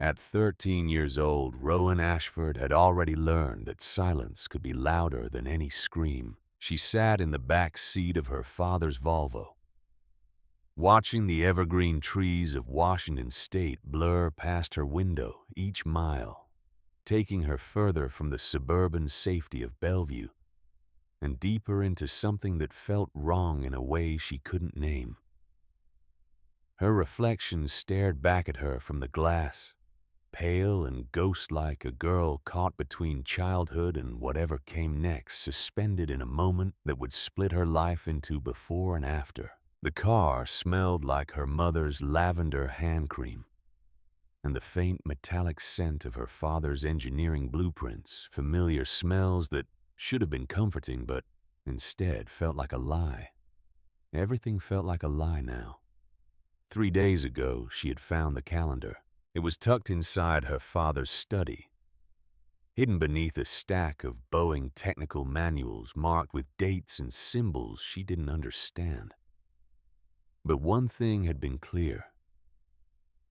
At 13 years old, Rowan Ashford had already learned that silence could be louder than any scream. She sat in the back seat of her father's Volvo, watching the evergreen trees of Washington State blur past her window each mile, taking her further from the suburban safety of Bellevue and deeper into something that felt wrong in a way she couldn't name. Her reflection stared back at her from the glass, pale and ghost-like, a girl caught between childhood and whatever came next, suspended in a moment that would split her life into before and after. The car smelled like her mother's lavender hand cream, and the faint metallic scent of her father's engineering blueprints, familiar smells that should have been comforting but instead felt like a lie. Everything felt like a lie now. 3 days ago, she had found the calendar. It was tucked inside her father's study, hidden beneath a stack of Boeing technical manuals marked with dates and symbols she didn't understand. But one thing had been clear: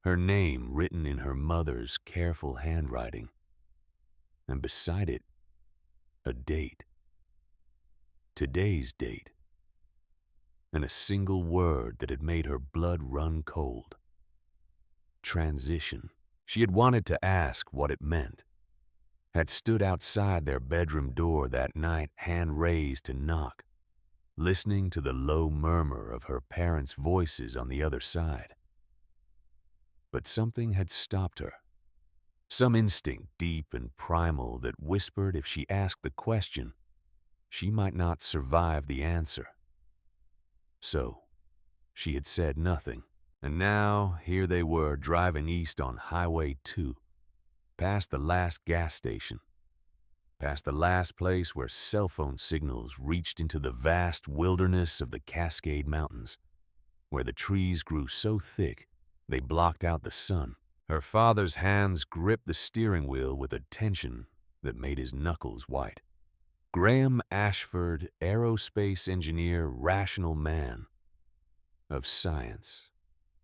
her name written in her mother's careful handwriting, and beside it, a date. Today's date. And a single word that had made her blood run cold. Transition. She had wanted to ask what it meant, had stood outside their bedroom door that night, hand raised to knock, listening to the low murmur of her parents' voices on the other side. But something had stopped her. Some instinct deep and primal that whispered if she asked the question, she might not survive the answer. So, she had said nothing. And now, here they were driving east on Highway 2, past the last gas station, past the last place where cell phone signals reached into the vast wilderness of the Cascade Mountains, where the trees grew so thick they blocked out the sun. Her father's hands gripped the steering wheel with a tension that made his knuckles white. Graham Ashford, aerospace engineer, rational man of science,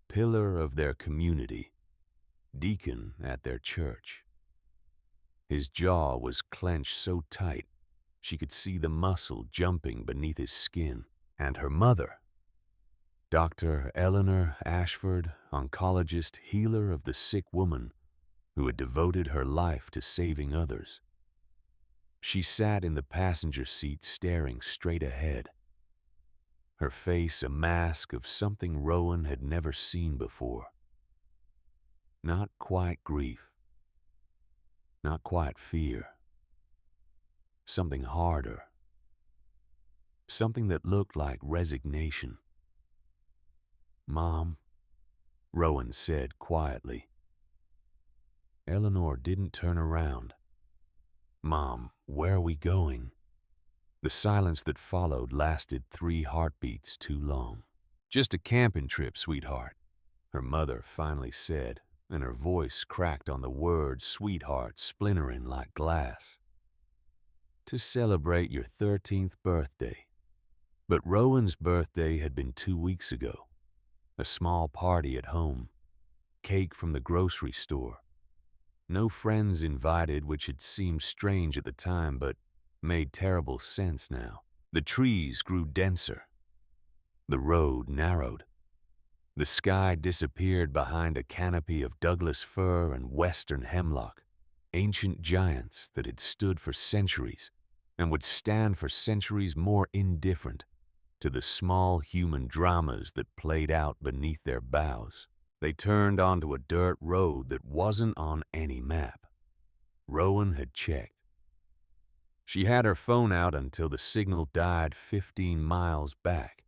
pillar of their community, deacon at their church. His jaw was clenched so tight she could see the muscle jumping beneath his skin. And her mother, Dr. Eleanor Ashford, oncologist, healer of the sick woman who had devoted her life to saving others. She sat in the passenger seat staring straight ahead, her face a mask of something Rowan had never seen before. Not quite grief, not quite fear. Something harder, something that looked like resignation. "Mom," Rowan said quietly. Eleanor didn't turn around. "Mom, where are we going?" The silence that followed lasted 3 heartbeats too long. "Just a camping trip, sweetheart," her mother finally said, and her voice cracked on the word sweetheart, splintering like glass. "To celebrate your 13th birthday." But Rowan's birthday had been 2 weeks ago. A small party at home, cake from the grocery store. No friends invited, which had seemed strange at the time but made terrible sense now. The trees grew denser. The road narrowed. The sky disappeared behind a canopy of Douglas fir and western hemlock, ancient giants that had stood for centuries and would stand for centuries more, indifferent to the small human dramas that played out beneath their boughs. They turned onto a dirt road that wasn't on any map. Rowan had checked. She had her phone out until the signal died 15 miles back,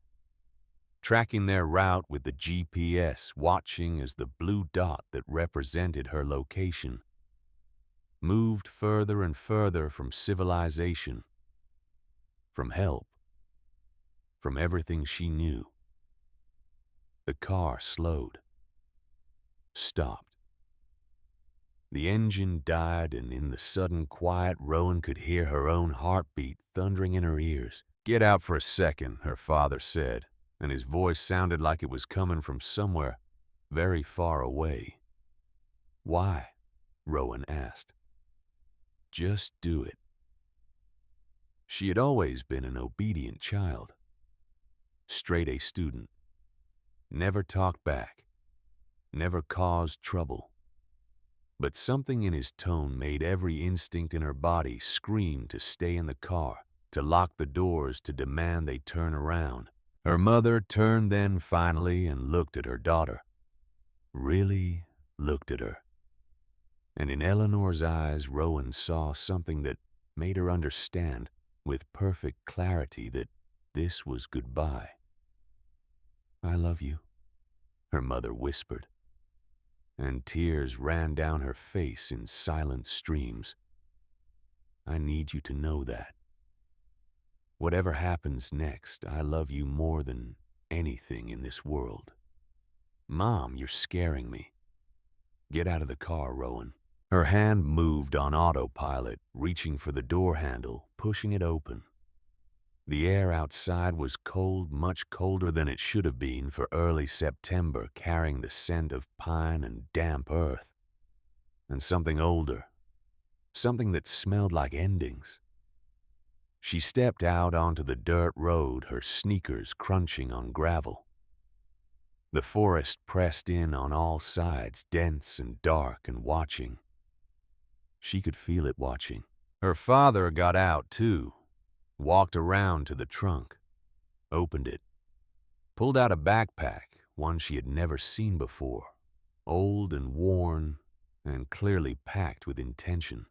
tracking their route with the GPS, watching as the blue dot that represented her location moved further and further from civilization, from help, from everything she knew. The car slowed, stopped. The engine died, and in the sudden quiet, Rowan could hear her own heartbeat thundering in her ears. "Get out for a second," her father said, and his voice sounded like it was coming from somewhere very far away. Why? Rowan asked. Just do it. She had always been an obedient child. Straight-A student. Never talked back. Never caused trouble. But something in his tone made every instinct in her body scream to stay in the car, to lock the doors, to demand they turn around. Her mother turned then finally and looked at her daughter. Really looked at her. And in Eleanor's eyes, Rowan saw something that made her understand with perfect clarity that this was goodbye. I love you, her mother whispered, and tears ran down her face in silent streams. I need you to know that. Whatever happens next, I love you more than anything in this world. Mom, you're scaring me. Get out of the car, Rowan. Her hand moved on autopilot, reaching for the door handle, pushing it open. The air outside was cold, much colder than it should have been for early September, carrying the scent of pine and damp earth. And something older, something that smelled like endings. She stepped out onto the dirt road, her sneakers crunching on gravel. The forest pressed in on all sides, dense and dark and watching. She could feel it watching. Her father got out, too, walked around to the trunk, opened it, pulled out a backpack, one she had never seen before, old and worn and clearly packed with intention.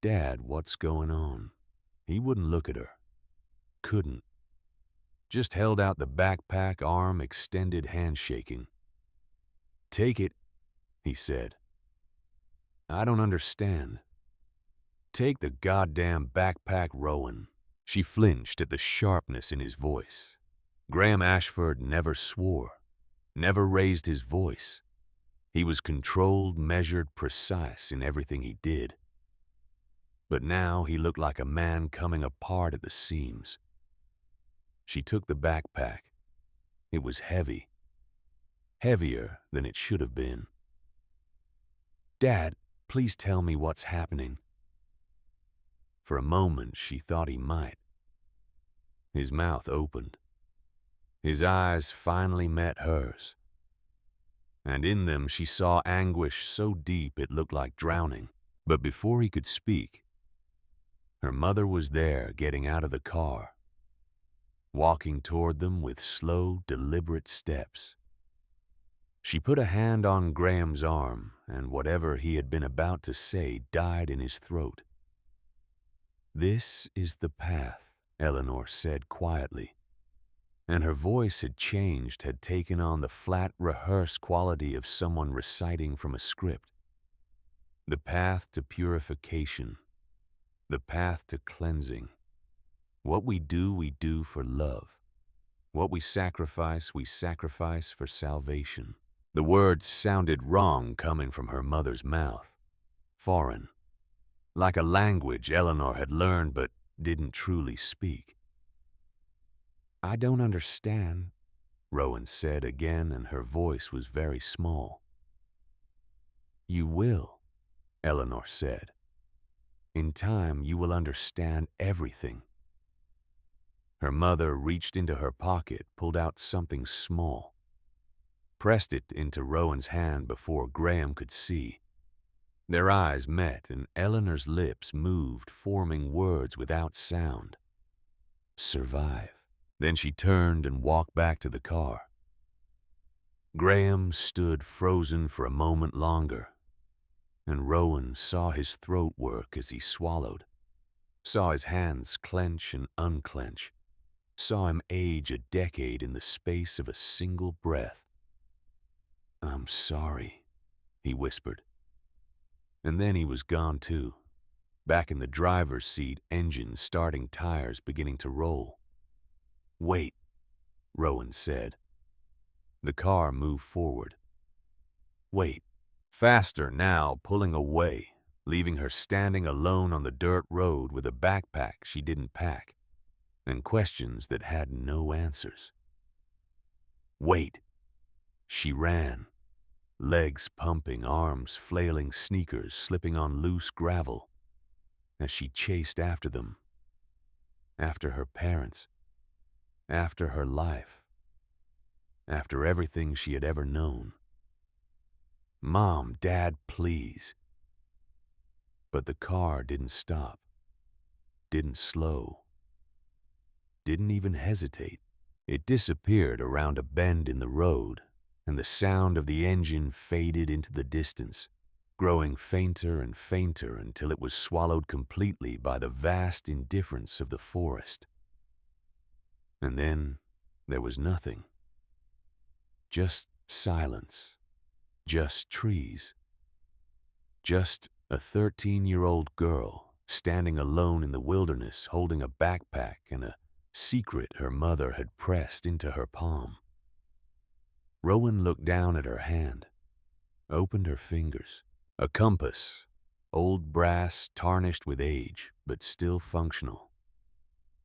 Dad, what's going on? He wouldn't look at her. Couldn't. Just held out the backpack, arm extended, hand shaking. Take it, he said. I don't understand. Take the goddamn backpack, Rowan. She flinched at the sharpness in his voice. Graham Ashford never swore, never raised his voice. He was controlled, measured, precise in everything he did. But now he looked like a man coming apart at the seams. She took the backpack. It was heavy. Heavier than it should have been. Dad, please tell me what's happening. For a moment, she thought he might. His mouth opened. His eyes finally met hers. And in them she saw anguish so deep it looked like drowning. But before he could speak, her mother was there, getting out of the car, walking toward them with slow, deliberate steps. She put a hand on Graham's arm, and whatever he had been about to say died in his throat. This is the path, Eleanor said quietly, and her voice had changed, had taken on the flat, rehearsed quality of someone reciting from a script. The path to purification, the path to cleansing. What we do for love. What we sacrifice for salvation. The words sounded wrong coming from her mother's mouth. Foreign. Like a language Eleanor had learned but didn't truly speak. I don't understand, Rowan said again, and her voice was very small. You will, Eleanor said. In time, you will understand everything. Her mother reached into her pocket, pulled out something small, pressed it into Rowan's hand before Graham could see. Their eyes met, and Eleanor's lips moved, forming words without sound. Survive. Then she turned and walked back to the car. Graham stood frozen for a moment longer, and Rowan saw his throat work as he swallowed, saw his hands clench and unclench, saw him age a decade in the space of a single breath. I'm sorry, he whispered. And then he was gone too, back in the driver's seat, engine starting, tires beginning to roll. Wait, Rowan said. The car moved forward. Wait, faster now, pulling away, leaving her standing alone on the dirt road with a backpack she didn't pack, and questions that had no answers. Wait, she ran, legs pumping, arms flailing, sneakers slipping on loose gravel as she chased after them, after her parents, after her life, after everything she had ever known. "Mom, Dad, please." But the car didn't stop, didn't slow, didn't even hesitate. It disappeared around a bend in the road, and the sound of the engine faded into the distance, growing fainter and fainter until it was swallowed completely by the vast indifference of the forest. And then there was nothing. Just silence. Just trees. Just a 13-year-old girl standing alone in the wilderness holding a backpack and a secret her mother had pressed into her palm. Rowan looked down at her hand, opened her fingers. A compass, old brass tarnished with age, but still functional.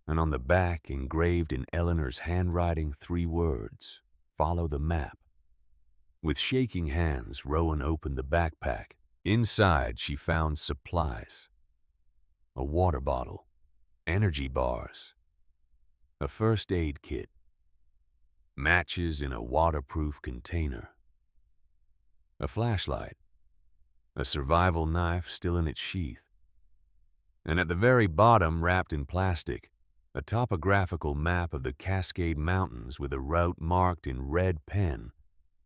And on the back, engraved in Eleanor's handwriting, 3 words, "Follow the map." With shaking hands, Rowan opened the backpack. Inside, she found supplies. A water bottle, energy bars, a first aid kit, matches in a waterproof container, a flashlight, a survival knife still in its sheath, and at the very bottom, wrapped in plastic, a topographical map of the Cascade Mountains with a route marked in red pen,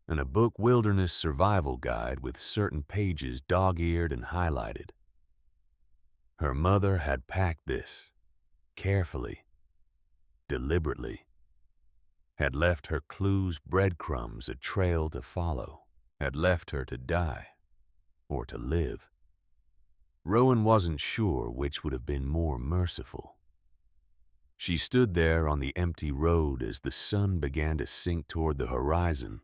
and a book wilderness survival guide with certain pages dog-eared and highlighted. Her mother had packed this, carefully, deliberately, had left her clues, breadcrumbs, a trail to follow, had left her to die, or to live. Rowan wasn't sure which would have been more merciful. She stood there on the empty road as the sun began to sink toward the horizon,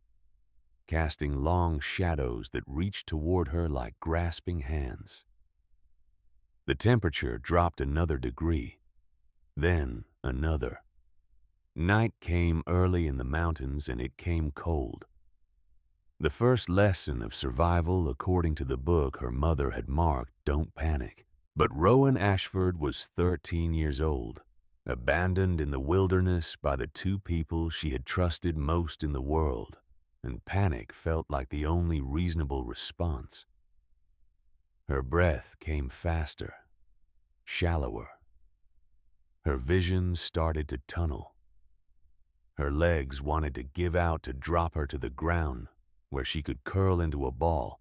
casting long shadows that reached toward her like grasping hands. The temperature dropped another degree, then another. Night came early in the mountains, and it came cold. The first lesson of survival, according to the book her mother had marked, "Don't panic." But Rowan Ashford was 13 years old, abandoned in the wilderness by the 2 people she had trusted most in the world, and panic felt like the only reasonable response. Her breath came faster, shallower. Her vision started to tunnel. Her legs wanted to give out to drop her to the ground, where she could curl into a ball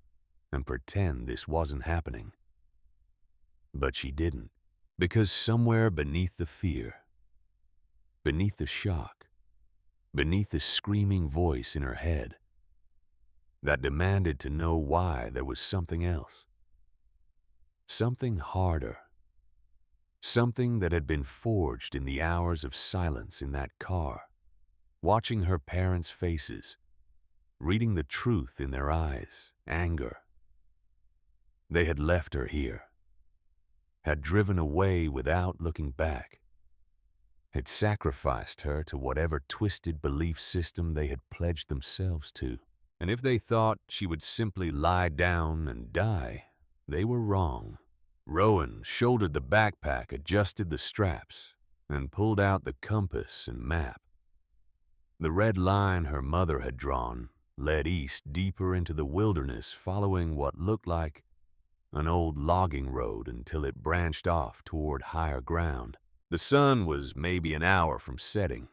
and pretend this wasn't happening. But she didn't, because somewhere beneath the fear, beneath the shock, beneath the screaming voice in her head that demanded to know why, there was something else. Something harder. Something that had been forged in the hours of silence in that car, watching her parents' faces, reading the truth in their eyes, anger. They had left her here, had driven away without looking back, had sacrificed her to whatever twisted belief system they had pledged themselves to. And if they thought she would simply lie down and die, they were wrong. Rowan shouldered the backpack, adjusted the straps, and pulled out the compass and map. The red line her mother had drawn led east deeper into the wilderness, following what looked like an old logging road until it branched off toward higher ground. The sun was maybe an hour from setting,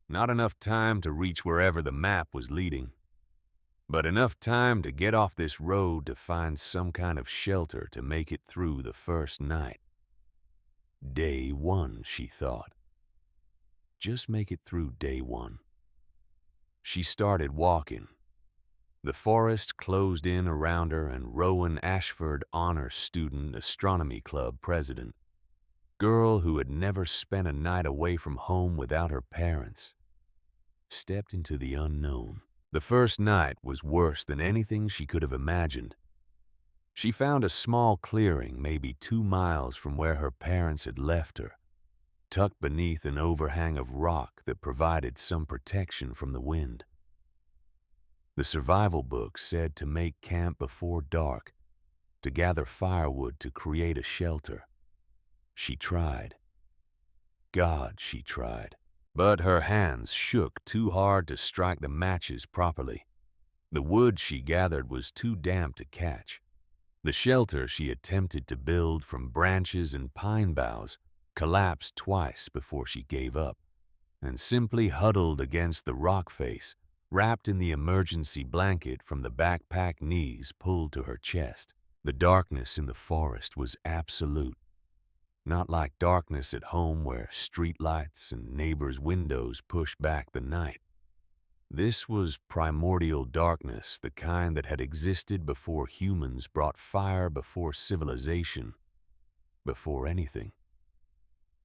not enough time to reach wherever the map was leading, but enough time to get off this road to find some kind of shelter to make it through the first night. Day 1, she thought. Just make it through day 1. She started walking. The forest closed in around her, and Rowan Ashford, honor student, astronomy club president, girl who had never spent a night away from home without her parents, stepped into the unknown. The first night was worse than anything she could have imagined. She found a small clearing maybe 2 miles from where her parents had left her, tucked beneath an overhang of rock that provided some protection from the wind. The survival book said to make camp before dark, to gather firewood to create a shelter. She tried. God, she tried. But her hands shook too hard to strike the matches properly. The wood she gathered was too damp to catch. The shelter she attempted to build from branches and pine boughs collapsed twice before she gave up, and simply huddled against the rock face, wrapped in the emergency blanket from the backpack knees pulled to her chest. The darkness in the forest was absolute. Not like darkness at home where streetlights and neighbors' windows push back the night. This was primordial darkness, the kind that had existed before humans brought fire, before civilization, before anything.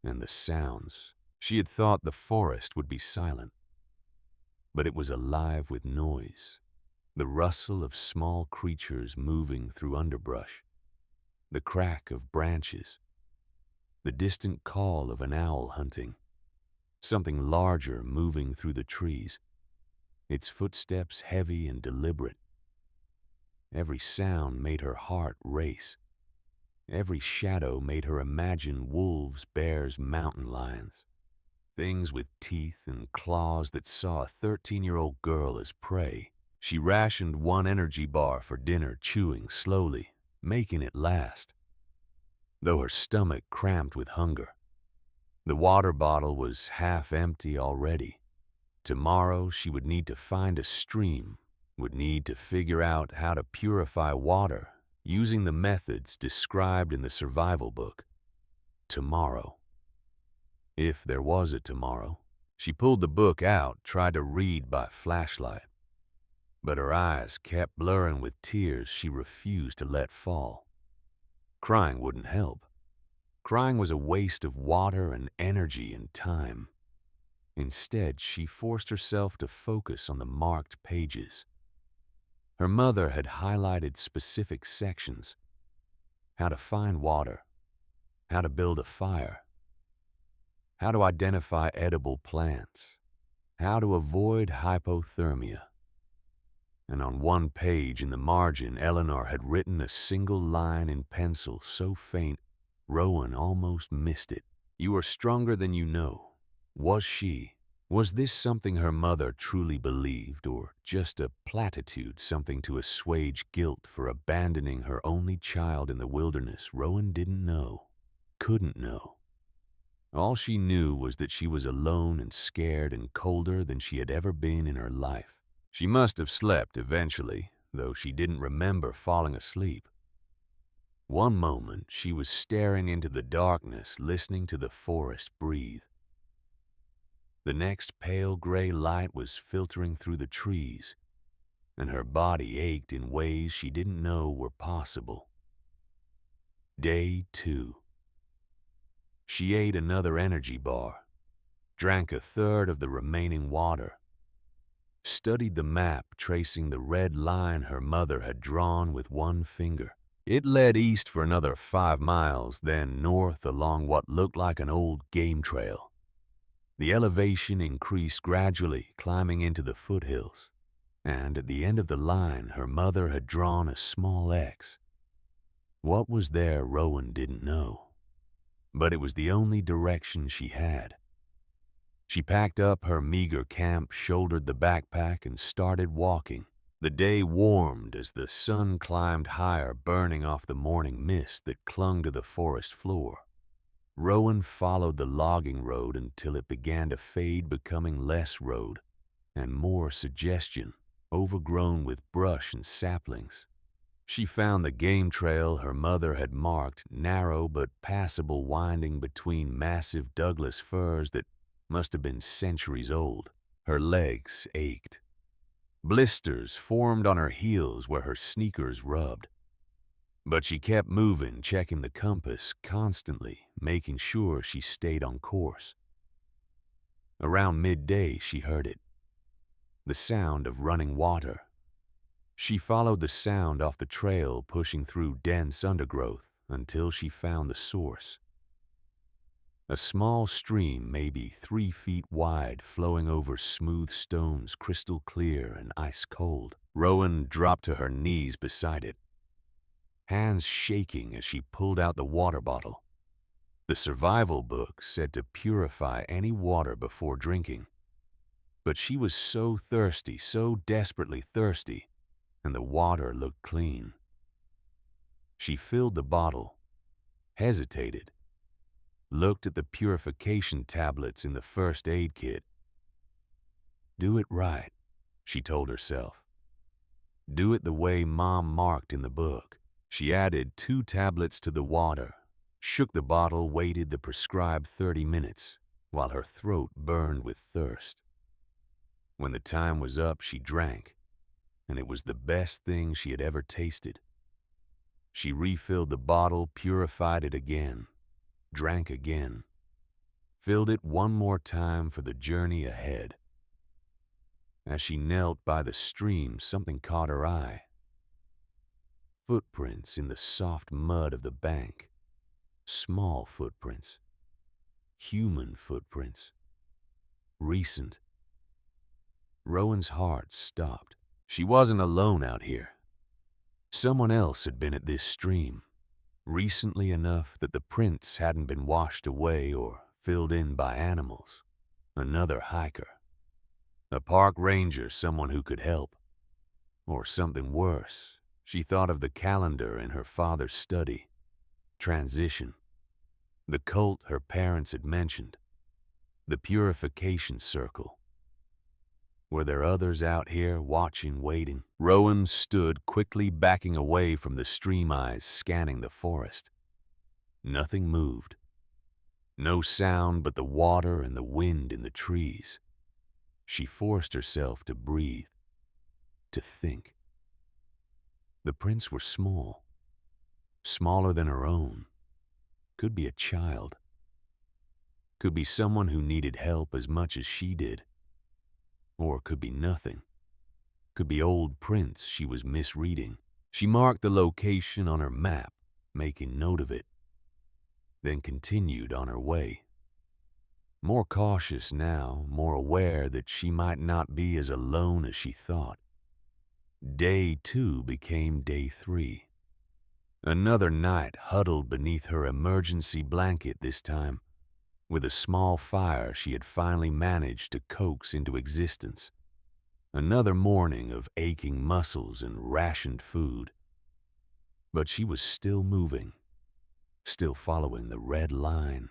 And the sounds. She had thought the forest would be silent, but it was alive with noise. The rustle of small creatures moving through underbrush, the crack of branches, the distant call of an owl hunting, something larger moving through the trees, its footsteps heavy and deliberate. Every sound made her heart race. Every shadow made her imagine wolves, bears, mountain lions, things with teeth and claws that saw a 13-year-old girl as prey. She rationed one energy bar for dinner, chewing slowly, making it last, though her stomach cramped with hunger. The water bottle was half empty already. Tomorrow she would need to find a stream, would need to figure out how to purify water using the methods described in the survival book. Tomorrow. If there was a tomorrow. She pulled the book out, tried to read by flashlight, but her eyes kept blurring with tears she refused to let fall. Crying wouldn't help. Crying was a waste of water and energy and time. Instead, she forced herself to focus on the marked pages. Her mother had highlighted specific sections: how to find water, how to build a fire, how to identify edible plants, how to avoid hypothermia. And on one page in the margin, Eleanor had written a single line in pencil so faint, Rowan almost missed it. "You are stronger than you know." Was she? Was this something her mother truly believed, or just a platitude, something to assuage guilt for abandoning her only child in the wilderness? Rowan didn't know, couldn't know. All she knew was that she was alone and scared and colder than she had ever been in her life. She must have slept eventually, though she didn't remember falling asleep. One moment she was staring into the darkness, listening to the forest breathe. The next, pale gray light was filtering through the trees, and her body ached in ways she didn't know were possible. Day 2. She ate another energy bar, drank a third of the remaining water, studied the map tracing the red line her mother had drawn with one finger. It led east for another 5 miles, then north along what looked like an old game trail. The elevation increased gradually, climbing into the foothills, and at the end of the line, her mother had drawn a small X. What was there, Rowan didn't know, but it was the only direction she had. She packed up her meager camp, shouldered the backpack, and started walking. The day warmed as the sun climbed higher, burning off the morning mist that clung to the forest floor. Rowan followed the logging road until it began to fade, becoming less road and more suggestion, overgrown with brush and saplings. She found the game trail her mother had marked, narrow but passable, winding between massive Douglas firs that must have been centuries old. Her legs ached. Blisters formed on her heels where her sneakers rubbed. But she kept moving, checking the compass constantly, making sure she stayed on course. Around midday, she heard it. The sound of running water. She followed the sound off the trail, pushing through dense undergrowth until she found the source. A small stream, maybe 3 feet wide, flowing over smooth stones, crystal clear and ice cold. Rowan dropped to her knees beside it, hands shaking as she pulled out the water bottle. The survival book said to purify any water before drinking. But she was so thirsty, so desperately thirsty, and the water looked clean. She filled the bottle, hesitated, looked at the purification tablets in the first aid kit. Do it right, she told herself. Do it the way Mom marked in the book. She added 2 tablets to the water, shook the bottle, waited the prescribed 30 minutes, while her throat burned with thirst. When the time was up, she drank, and it was the best thing she had ever tasted. She refilled the bottle, purified it again, drank again, filled it one more time for the journey ahead. As she knelt by the stream, something caught her eye. Footprints in the soft mud of the bank. Small footprints. Human footprints. Recent. Rowan's heart stopped. She wasn't alone out here. Someone else had been at this stream, recently enough that the prints hadn't been washed away or filled in by animals. Another hiker. A park ranger, someone who could help. Or something worse. She thought of the calendar in her father's study. Transition. The cult her parents had mentioned. The purification circle. Were there others out here watching, waiting? Rowan stood, quickly backing away from the stream eyes, scanning the forest. Nothing moved. No sound but the water and the wind in the trees. She forced herself to breathe, to think. The prints were small, smaller than her own. Could be a child. Could be someone who needed help as much as she did. Or could be nothing. Could be old prints she was misreading. She marked the location on her map, making note of it, then continued on her way. More cautious now, more aware that she might not be as alone as she thought. Day 2 became day 3. Another night huddled beneath her emergency blanket this time, with a small fire she had finally managed to coax into existence. Another morning of aching muscles and rationed food. But she was still moving, still following the red line,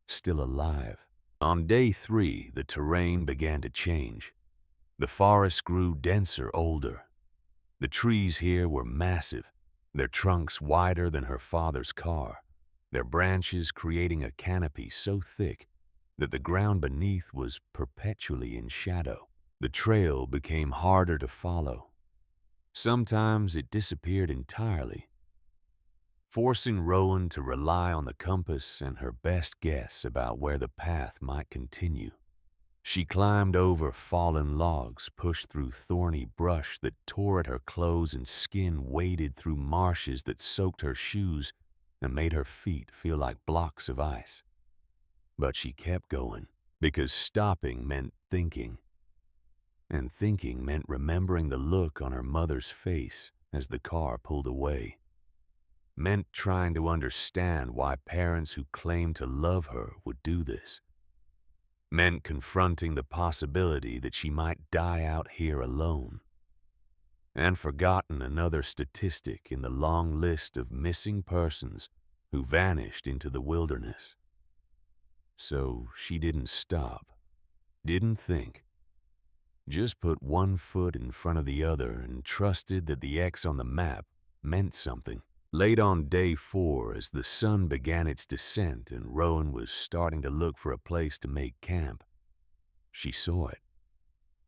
still alive. On day 3, the terrain began to change. The forest grew denser, older. The trees here were massive, their trunks wider than her father's car, their branches creating a canopy so thick that the ground beneath was perpetually in shadow. The trail became harder to follow. Sometimes it disappeared entirely, forcing Rowan to rely on the compass and her best guess about where the path might continue. She climbed over fallen logs, pushed through thorny brush that tore at her clothes, and skin waded through marshes that soaked her shoes and made her feet feel like blocks of ice. But she kept going, because stopping meant thinking. And thinking meant remembering the look on her mother's face as the car pulled away. Meant trying to understand why parents who claimed to love her would do this. Meant confronting the possibility that she might die out here alone. And forgotten another statistic in the long list of missing persons who vanished into the wilderness. So she didn't stop, didn't think. Just put one foot in front of the other and trusted that the X on the map meant something. Late on day 4, as the sun began its descent and Rowan was starting to look for a place to make camp, she saw it.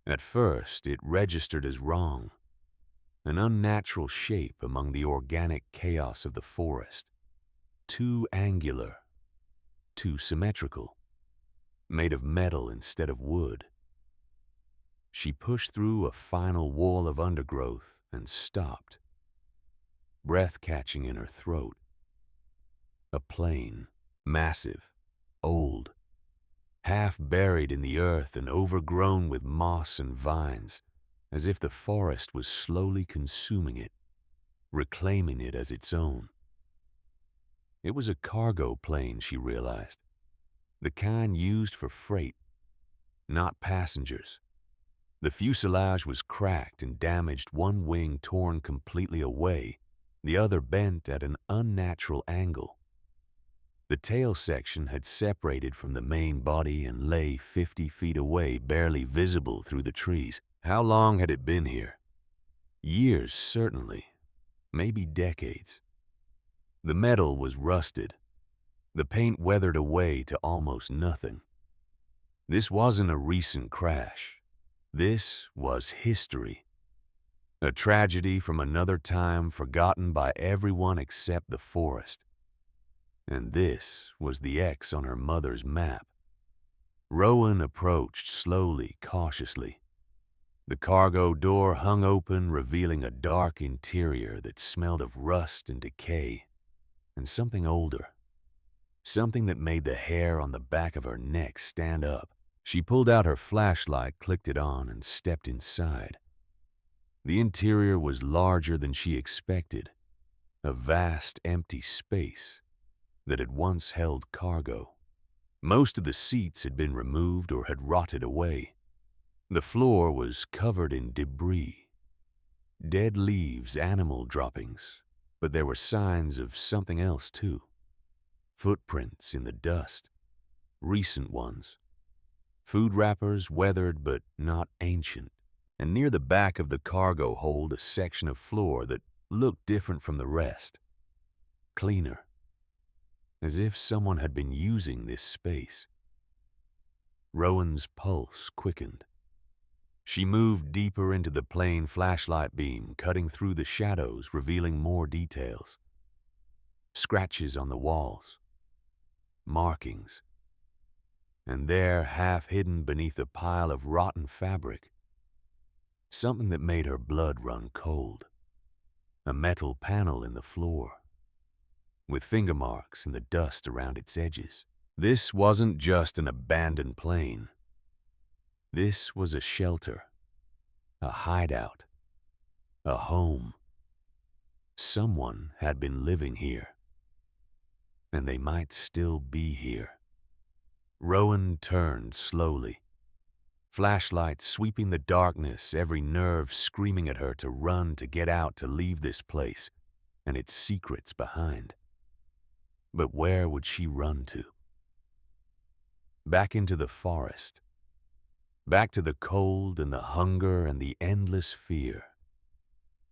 At first, it registered as wrong, an unnatural shape among the organic chaos of the forest, too angular, too symmetrical, made of metal instead of wood. She pushed through a final wall of undergrowth and stopped, breath catching in her throat. A plain, massive, old, half buried in the earth and overgrown with moss and vines, as if the forest was slowly consuming it, reclaiming it as its own. It was a cargo plane, she realized, the kind used for freight, not passengers. The fuselage was cracked and damaged, one wing torn completely away, the other bent at an unnatural angle. The tail section had separated from the main body and lay 50 feet away, barely visible through the trees. How long had it been here? Years, certainly. Maybe decades. The metal was rusted, the paint weathered away to almost nothing. This wasn't a recent crash. This was history. A tragedy from another time forgotten by everyone except the forest. And this was the X on her mother's map. Rowan approached slowly, cautiously. The cargo door hung open, revealing a dark interior that smelled of rust and decay, and something older. Something that made the hair on the back of her neck stand up. She pulled out her flashlight, clicked it on, and stepped inside. The interior was larger than she expected, a vast, empty space that had once held cargo. Most of the seats had been removed or had rotted away. The floor was covered in debris, dead leaves, animal droppings, but there were signs of something else too. Footprints in the dust, recent ones. Food wrappers, weathered but not ancient. And near the back of the cargo hold, a section of floor that looked different from the rest. Cleaner. As if someone had been using this space. Rowan's pulse quickened. She moved deeper into the plane flashlight beam, cutting through the shadows, revealing more details. Scratches on the walls. Markings. And there, half hidden beneath a pile of rotten fabric, something that made her blood run cold. A metal panel in the floor, with finger marks in the dust around its edges. This wasn't just an abandoned plane. This was a shelter, a hideout, a home. Someone had been living here, and they might still be here. Rowan turned slowly, flashlight sweeping the darkness, every nerve screaming at her to run, to get out, to leave this place and its secrets behind. But where would she run to? Back into the forest. Back to the cold and the hunger and the endless fear.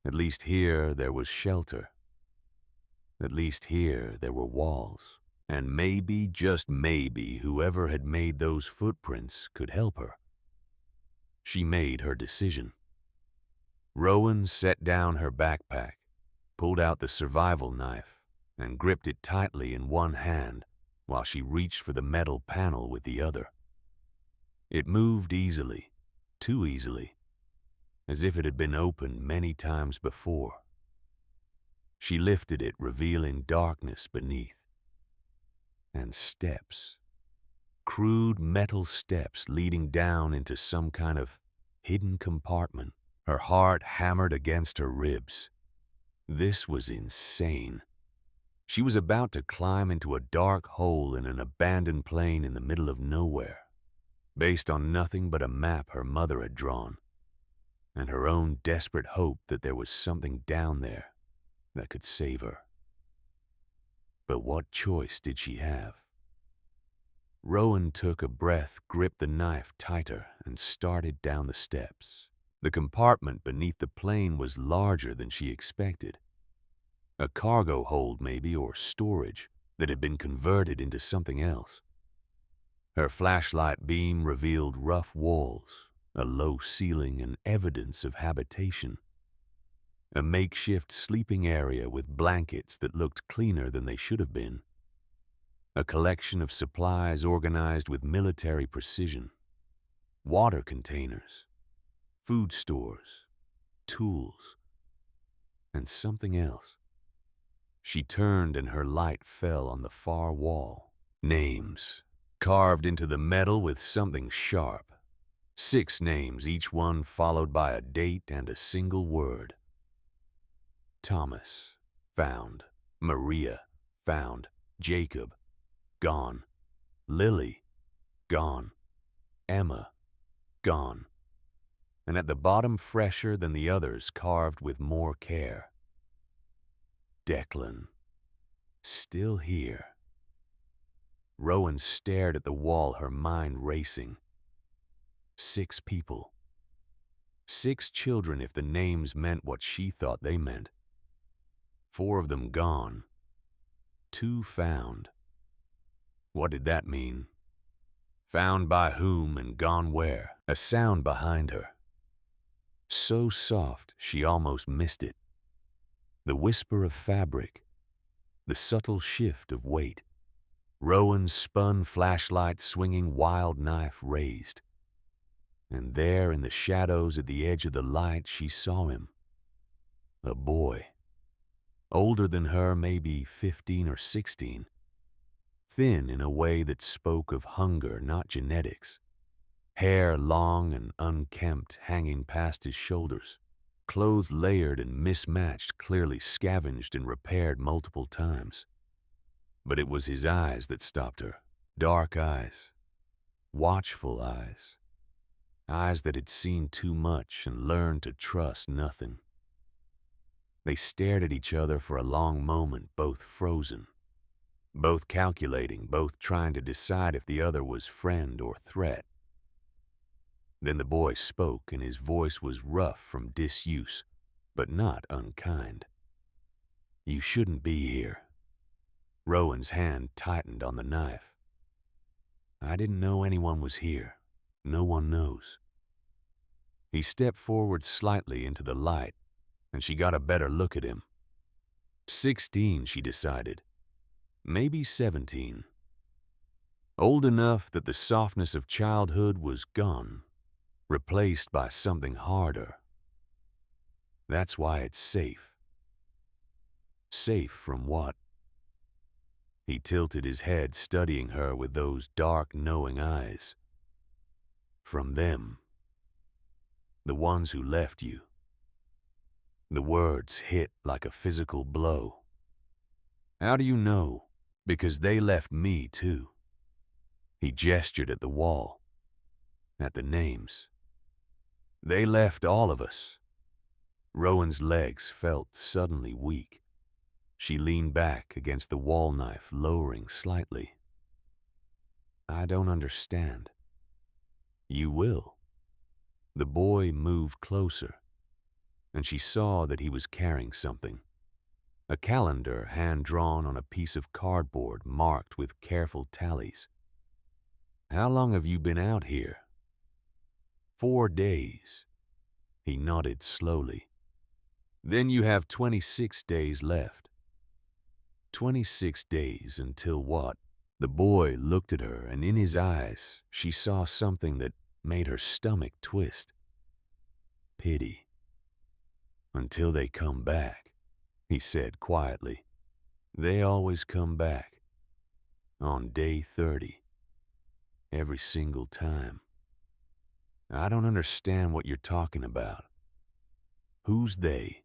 At least here there was shelter. At least here there were walls. And maybe, just maybe, whoever had made those footprints could help her. She made her decision. Rowan set down her backpack, pulled out the survival knife, and gripped it tightly in one hand while she reached for the metal panel with the other. It moved easily, too easily, as if it had been opened many times before. She lifted it, revealing darkness beneath. And steps. Crude metal steps leading down into some kind of hidden compartment. Her heart hammered against her ribs. This was insane. She was about to climb into a dark hole in an abandoned plane in the middle of nowhere, based on nothing but a map her mother had drawn, and her own desperate hope that there was something down there that could save her. But what choice did she have? Rowan took a breath, gripped the knife tighter, and started down the steps. The compartment beneath the plane was larger than she expected. A cargo hold, maybe, or storage that had been converted into something else. Her flashlight beam revealed rough walls, a low ceiling, and evidence of habitation. A makeshift sleeping area with blankets that looked cleaner than they should have been. A collection of supplies organized with military precision. Water containers, food stores, tools, and something else. She turned and her light fell on the far wall. Names. carved into the metal with something sharp. 6 names, each one followed by a date and a single word. Thomas, found. Maria, found. Jacob, gone. Lily, gone. Emma, gone. And at the bottom, fresher than the others, carved with more care. Declan, still here. Rowan stared at the wall, her mind racing. 6 people. 6 children if the names meant what she thought they meant. 4 of them gone. 2 found. What did that mean? Found by whom and gone where? A sound behind her. So soft she almost missed it. The whisper of fabric. The subtle shift of weight. Rowan spun, flashlight swinging, wild knife raised. And there in the shadows at the edge of the light she saw him. A boy. Older than her, maybe 15 or 16. Thin in a way that spoke of hunger, not genetics. Hair long and unkempt, hanging past his shoulders. Clothes layered and mismatched, clearly scavenged and repaired multiple times. But it was his eyes that stopped her. Dark eyes. Watchful eyes. Eyes that had seen too much and learned to trust nothing. They stared at each other for a long moment, both frozen. Both calculating, both trying to decide if the other was friend or threat. Then the boy spoke, and his voice was rough from disuse, but not unkind. You shouldn't be here. Rowan's hand tightened on the knife. I didn't know anyone was here. No one knows. He stepped forward slightly into the light, and she got a better look at him. 16, she decided. Maybe 17. Old enough that the softness of childhood was gone, replaced by something harder. That's why it's safe. Safe from what? He tilted his head, studying her with those dark, knowing eyes. From them. The ones who left you. The words hit like a physical blow. How do you know? Because they left me too. He gestured at the wall, at the names. They left all of us. Rowan's legs felt suddenly weak. She leaned back against the wall knife, lowering slightly. I don't understand. You will. The boy moved closer, and she saw that he was carrying something. A calendar hand-drawn on a piece of cardboard marked with careful tallies. How long have you been out here? 4 days. He nodded slowly. Then you have 26 days left. 26 days until what? The boy looked at her, and in his eyes she saw something that made her stomach twist. Pity. Until they come back, he said quietly. They always come back. On day 30. Every single time. I don't understand what you're talking about. Who's they?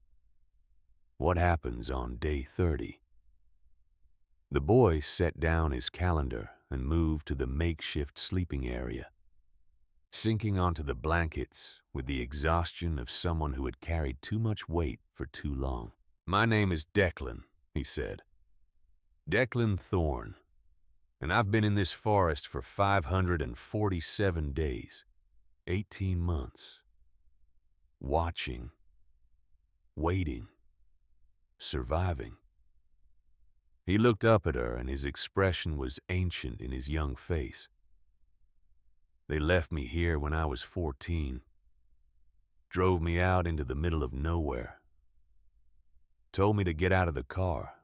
What happens on day 30? The boy set down his calendar and moved to the makeshift sleeping area, sinking onto the blankets with the exhaustion of someone who had carried too much weight for too long. My name is Declan, he said. Declan Thorne, and I've been in this forest for 547 days, 18 months, watching, waiting, surviving. He looked up at her, and his expression was ancient in his young face. They left me here when I was 14, drove me out into the middle of nowhere, told me to get out of the car,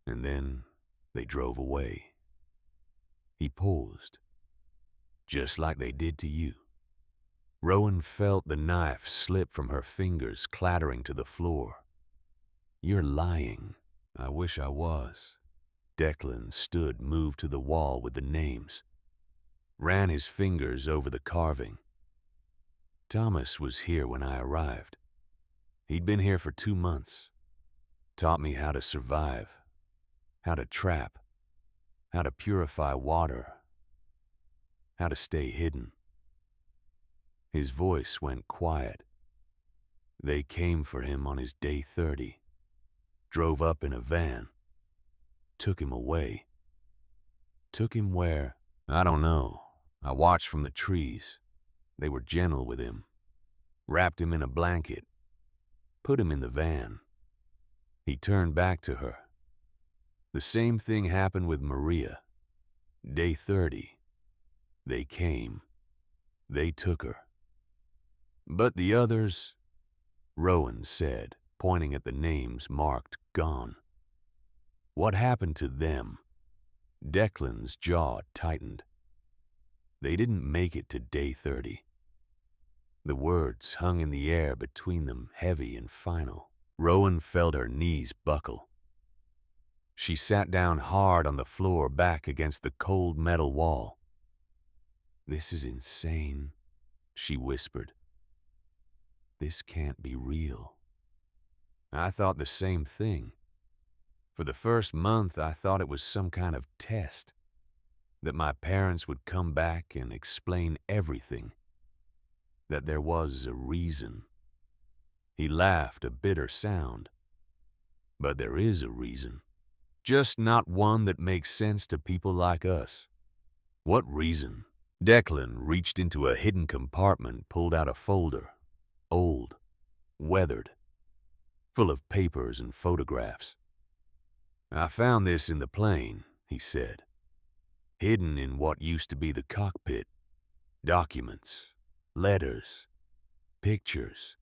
and then they drove away. He paused, just like they did to you. Rowan felt the knife slip from her fingers, clattering to the floor. You're lying. I wish I was. Declan stood moved to the wall with the names, ran his fingers over the carving. Thomas was here when I arrived. He'd been here for 2 months. Taught me how to survive, how to trap, how to purify water, how to stay hidden. His voice went quiet. They came for him on his day 30, drove up in a van, took him away. Took him where? I don't know. I watched from the trees. They were gentle with him, wrapped him in a blanket, put him in the van. He turned back to her. The same thing happened with Maria. Day 30. They came. They took her. But the others, Rowan said, pointing at the names marked gone. What happened to them? Declan's jaw tightened. They didn't make it to day 30. The words hung in the air between them, heavy and final. Rowan felt her knees buckle. She sat down hard on the floor, back against the cold metal wall. "This is insane," she whispered. "This can't be real." I thought the same thing. For the first month, I thought it was some kind of test, that my parents would come back and explain everything, that there was a reason. He laughed, a bitter sound. But there is a reason, just not one that makes sense to people like us. What reason? Declan reached into a hidden compartment, pulled out a folder, old, weathered, full of papers and photographs. "I found this in the plane," he said, "hidden in what used to be the cockpit. Documents, letters, pictures."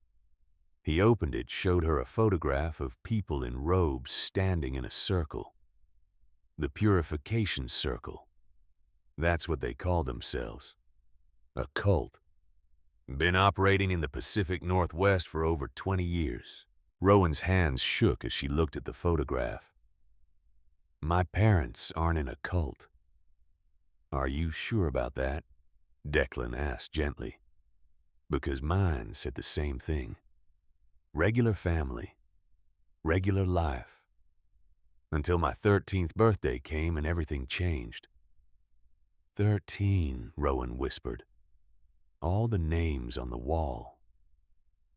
He opened it, showed her a photograph of people in robes standing in a circle. The Purification Circle. That's what they call themselves. A cult. Been operating in the Pacific Northwest for over 20 years. Rowan's hands shook as she looked at the photograph. "My parents aren't in a cult." "Are you sure about that?" Declan asked gently. "Because mine said the same thing. Regular family, regular life. Until my 13th birthday came and everything changed." 13, Rowan whispered. All the names on the wall.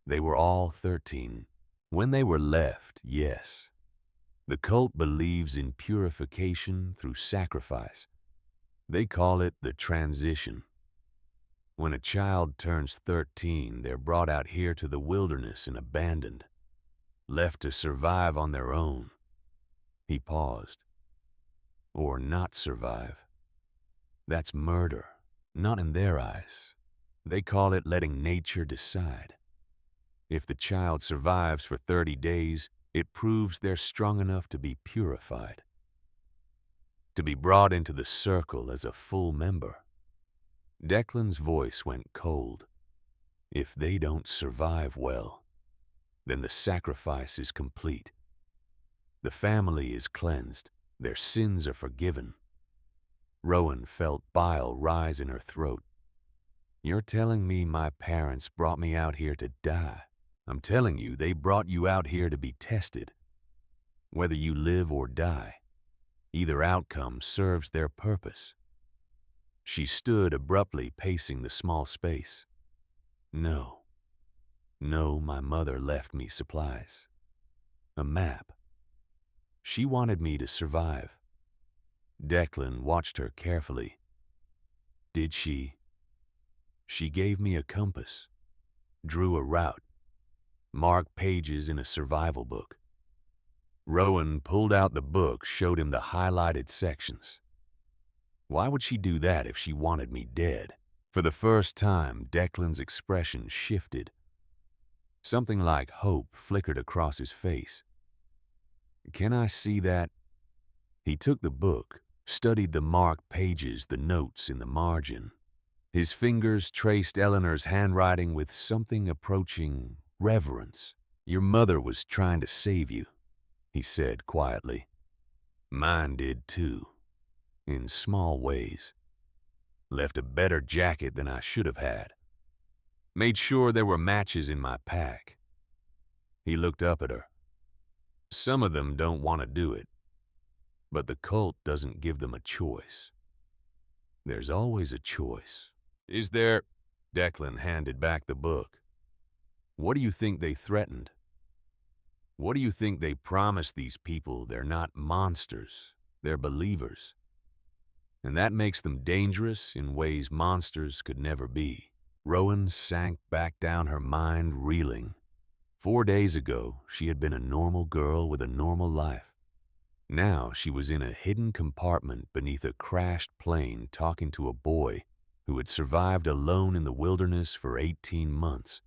They were all 13. When they were left, yes. The cult believes in purification through sacrifice. They call it the transition. When a child turns 13, they're brought out here to the wilderness and abandoned, left to survive on their own. He paused. Or not survive. That's murder, not in their eyes. They call it letting nature decide. If the child survives for 30 days, it proves they're strong enough to be purified, to be brought into the circle as a full member. Declan's voice went cold. If they don't survive well, then the sacrifice is complete. The family is cleansed. Their sins are forgiven. Rowan felt bile rise in her throat. "You're telling me my parents brought me out here to die. I'm telling you they brought you out here to be tested. Whether you live or die, either outcome serves their purpose." She stood abruptly, pacing the small space. No, my mother left me supplies. A map. She wanted me to survive. Declan watched her carefully. "Did she?" "She gave me a compass, drew a route, marked pages in a survival book." Rowan pulled out the book, showed him the highlighted sections. Why would she do that if she wanted me dead? For the first time, Declan's expression shifted. Something like hope flickered across his face. "Can I see that?" He took the book, studied the marked pages, the notes in the margin. His fingers traced Eleanor's handwriting with something approaching reverence. "Your mother was trying to save you," he said quietly. Mine did too, in small ways. Left a better jacket than I should have had. Made sure there were matches in my pack. He looked up at her. Some of them don't want to do it, but the cult doesn't give them a choice. There's always a choice. Is there? Declan handed back the book. What do you think they threatened? What do you think they promised these people? They're not monsters, they're believers. And that makes them dangerous in ways monsters could never be. Rowan sank back down, her mind reeling. 4 days ago, she had been a normal girl with a normal life. Now she was in a hidden compartment beneath a crashed plane talking to a boy who had survived alone in the wilderness for 18 months,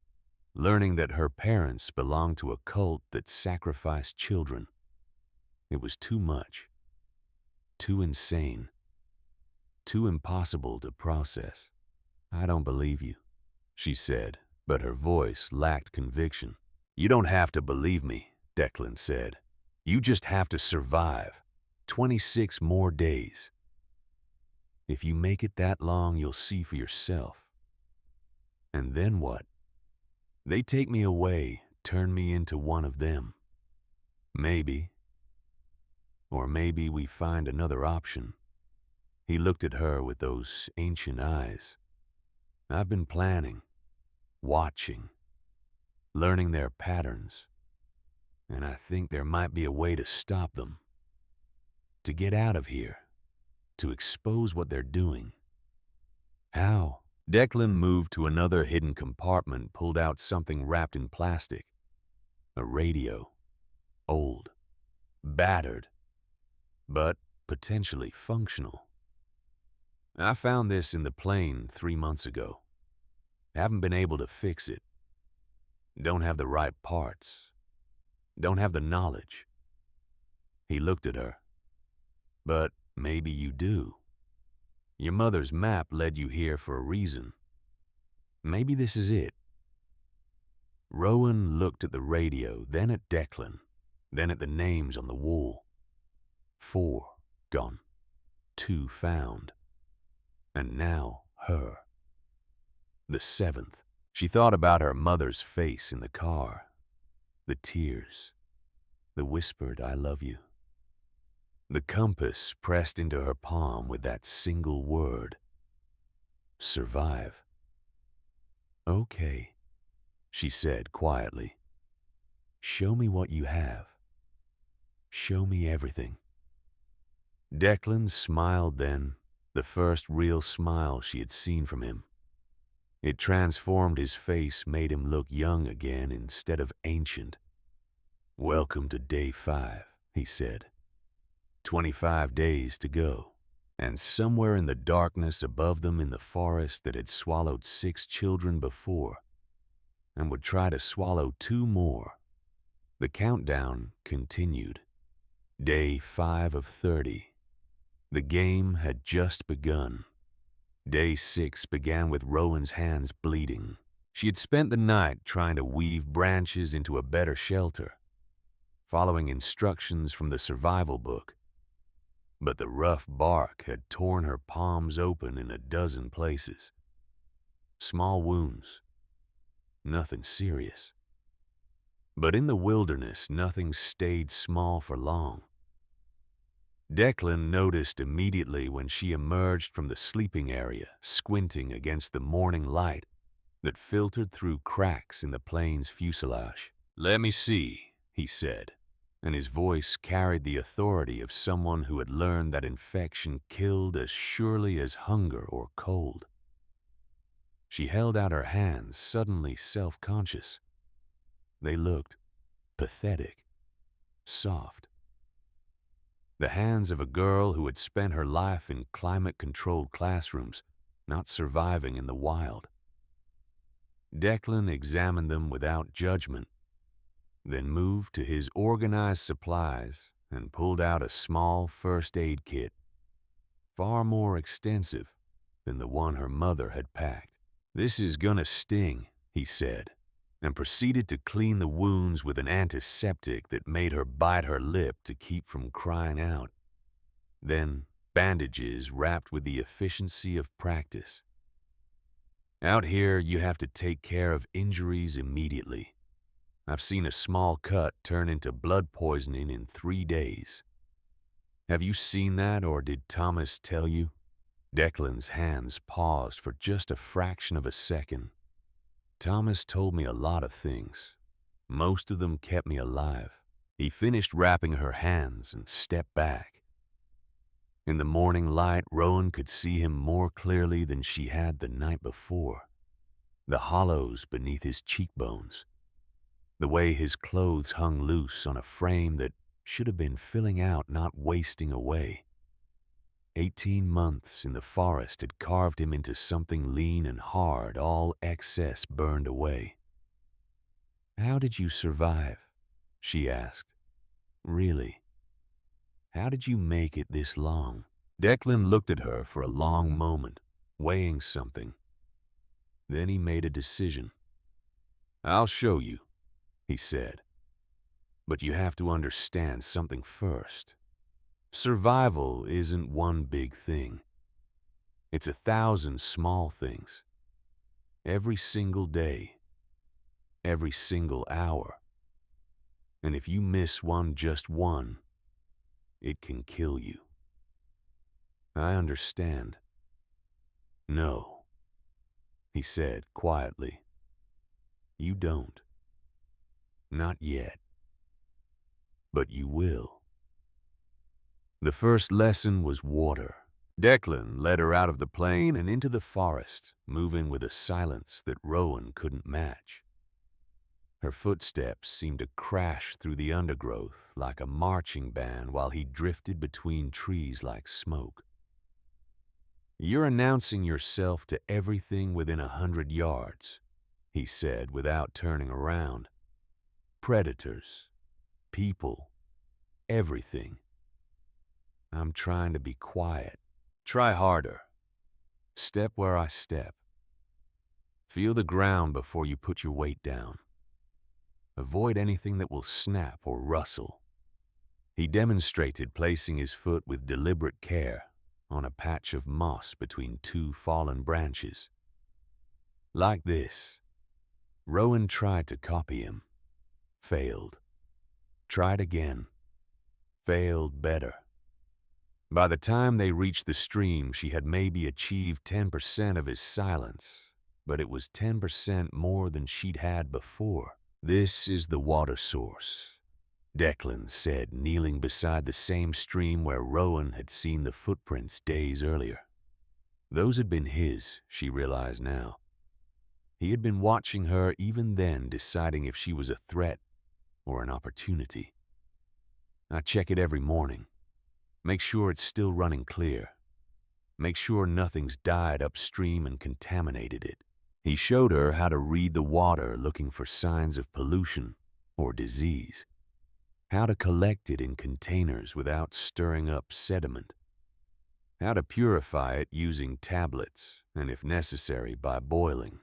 learning that her parents belonged to a cult that sacrificed children. It was too much, too insane, too impossible to process. I don't believe you, she said, but her voice lacked conviction. You don't have to believe me, Declan said. You just have to survive 26 more days. If you make it that long, you'll see for yourself. And then what? They take me away, turn me into one of them. Maybe. Or maybe we find another option. He looked at her with those ancient eyes. I've been planning, watching, learning their patterns. And I think there might be a way to stop them. To get out of here. To expose what they're doing. How? Declan moved to another hidden compartment, pulled out something wrapped in plastic. A radio. Old. Battered. But potentially functional. I found this in the plane 3 months ago. Haven't been able to fix it. Don't have the right parts. Don't have the knowledge. He looked at her. But maybe you do. Your mother's map led you here for a reason. Maybe this is it. Rowan looked at the radio, then at Declan, then at the names on the wall. 4 gone. 2 found. And now her. The 7th. She thought about her mother's face in the car. The tears. The whispered, I love you. The compass pressed into her palm with that single word. Survive. Okay, she said quietly. Show me what you have. Show me everything. Declan smiled then, the first real smile she had seen from him. It transformed his face, made him look young again instead of ancient. Welcome to day 5, he said. 25 days to go. And somewhere in the darkness above them in the forest that had swallowed 6 children before and would try to swallow 2 more, the countdown continued. Day 5 of 30. The game had just begun. Day 6 began with Rowan's hands bleeding. She had spent the night trying to weave branches into a better shelter, following instructions from the survival book. But the rough bark had torn her palms open in a dozen places. Small wounds. Nothing serious. But in the wilderness, nothing stayed small for long. Declan noticed immediately when she emerged from the sleeping area, squinting against the morning light that filtered through cracks in the plane's fuselage. Let me see, he said, and his voice carried the authority of someone who had learned that infection killed as surely as hunger or cold. She held out her hands, suddenly self-conscious. They looked pathetic, soft. The hands of a girl who had spent her life in climate-controlled classrooms, not surviving in the wild. Declan examined them without judgment, then moved to his organized supplies and pulled out a small first aid kit, far more extensive than the one her mother had packed. This is gonna sting, he said, and proceeded to clean the wounds with an antiseptic that made her bite her lip to keep from crying out. then bandages wrapped with the efficiency of practice. Out here, you have to take care of injuries immediately. I've seen a small cut turn into blood poisoning in 3 days. Have you seen that, or did Thomas tell you? Declan's hands paused for just a fraction of a second. Thomas told me a lot of things. Most of them kept me alive. He finished wrapping her hands and stepped back. In the morning light, Rowan could see him more clearly than she had the night before. The hollows beneath his cheekbones. The way his clothes hung loose on a frame that should have been filling out, not wasting away. 18 months in the forest had carved him into something lean and hard, all excess burned away. "How did you survive?" she asked. "Really? How did you make it this long?" Declan looked at her for a long moment, weighing something. Then he made a decision. "I'll show you," he said. "But you have to understand something first. Survival isn't one big thing. It's 1,000 small things. Every single day. Every single hour. And if you miss one, just one, it can kill you." "I understand." "No," he said quietly. "You don't. Not yet. But you will." The first lesson was water. Declan led her out of the plane and into the forest, moving with a silence that Rowan couldn't match. Her footsteps seemed to crash through the undergrowth like a marching band while he drifted between trees like smoke. "You're announcing yourself to everything within 100 yards, he said without turning around. "Predators, people, everything. I'm trying to be quiet. Try harder. Step where I step. Feel the ground before you put your weight down. Avoid anything that will snap or rustle." He demonstrated placing his foot with deliberate care on a patch of moss between 2 fallen branches. Like this. Rowan tried to copy him. Failed. Tried again. Failed better. By the time they reached the stream, she had maybe achieved 10% of his silence, but it was 10% more than she'd had before. "This is the water source," Declan said, kneeling beside the same stream where Rowan had seen the footprints days earlier. Those had been his, she realized now. He had been watching her even then, deciding if she was a threat or an opportunity. "I check it every morning. Make sure it's still running clear. Make sure nothing's died upstream and contaminated it." He showed her how to read the water, looking for signs of pollution or disease. How to collect it in containers without stirring up sediment. How to purify it using tablets, and if necessary, by boiling.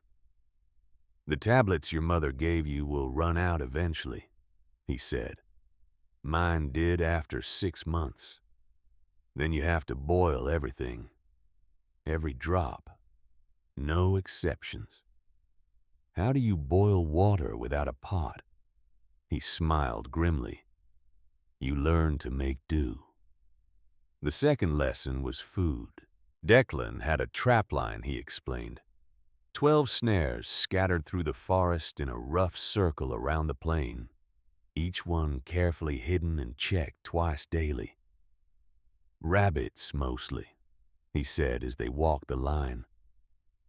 "The tablets your mother gave you will run out eventually," he said. "Mine did after 6 months. Then you have to boil everything. Every drop. No exceptions." "How do you boil water without a pot?" He smiled grimly. "You learn to make do." The second lesson was food. Declan had a trapline, he explained. 12 snares scattered through the forest in a rough circle around the plain, each one carefully hidden and checked twice daily. "Rabbits, mostly," he said as they walked the line.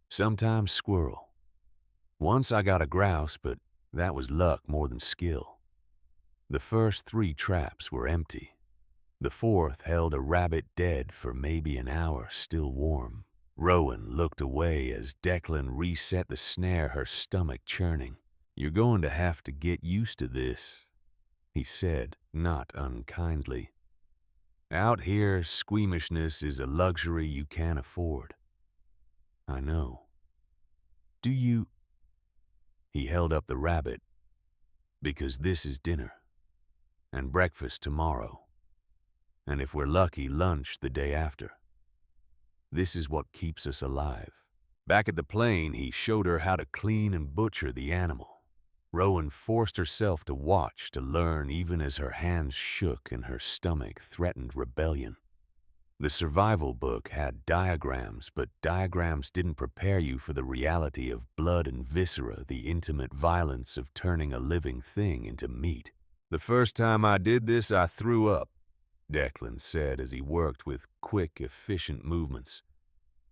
"Sometimes squirrel. Once I got a grouse, but that was luck more than skill." The first 3 traps were empty. The fourth held a rabbit dead for maybe an hour, still warm. Rowan looked away as Declan reset the snare, her stomach churning. "You're going to have to get used to this," he said, not unkindly. "Out here, squeamishness is a luxury you can't afford." "I know. Do you—" He held up the rabbit. "Because this is dinner. And breakfast tomorrow. and if we're lucky, lunch the day after. This is what keeps us alive. Back at the plane, he showed her how to clean and butcher the animal. Rowan forced herself to watch, to learn, even as her hands shook and her stomach threatened rebellion. The survival book had diagrams, but diagrams didn't prepare you for the reality of blood and viscera, the intimate violence of turning a living thing into meat. "The first time I did this, I threw up," Declan said as he worked with quick, efficient movements.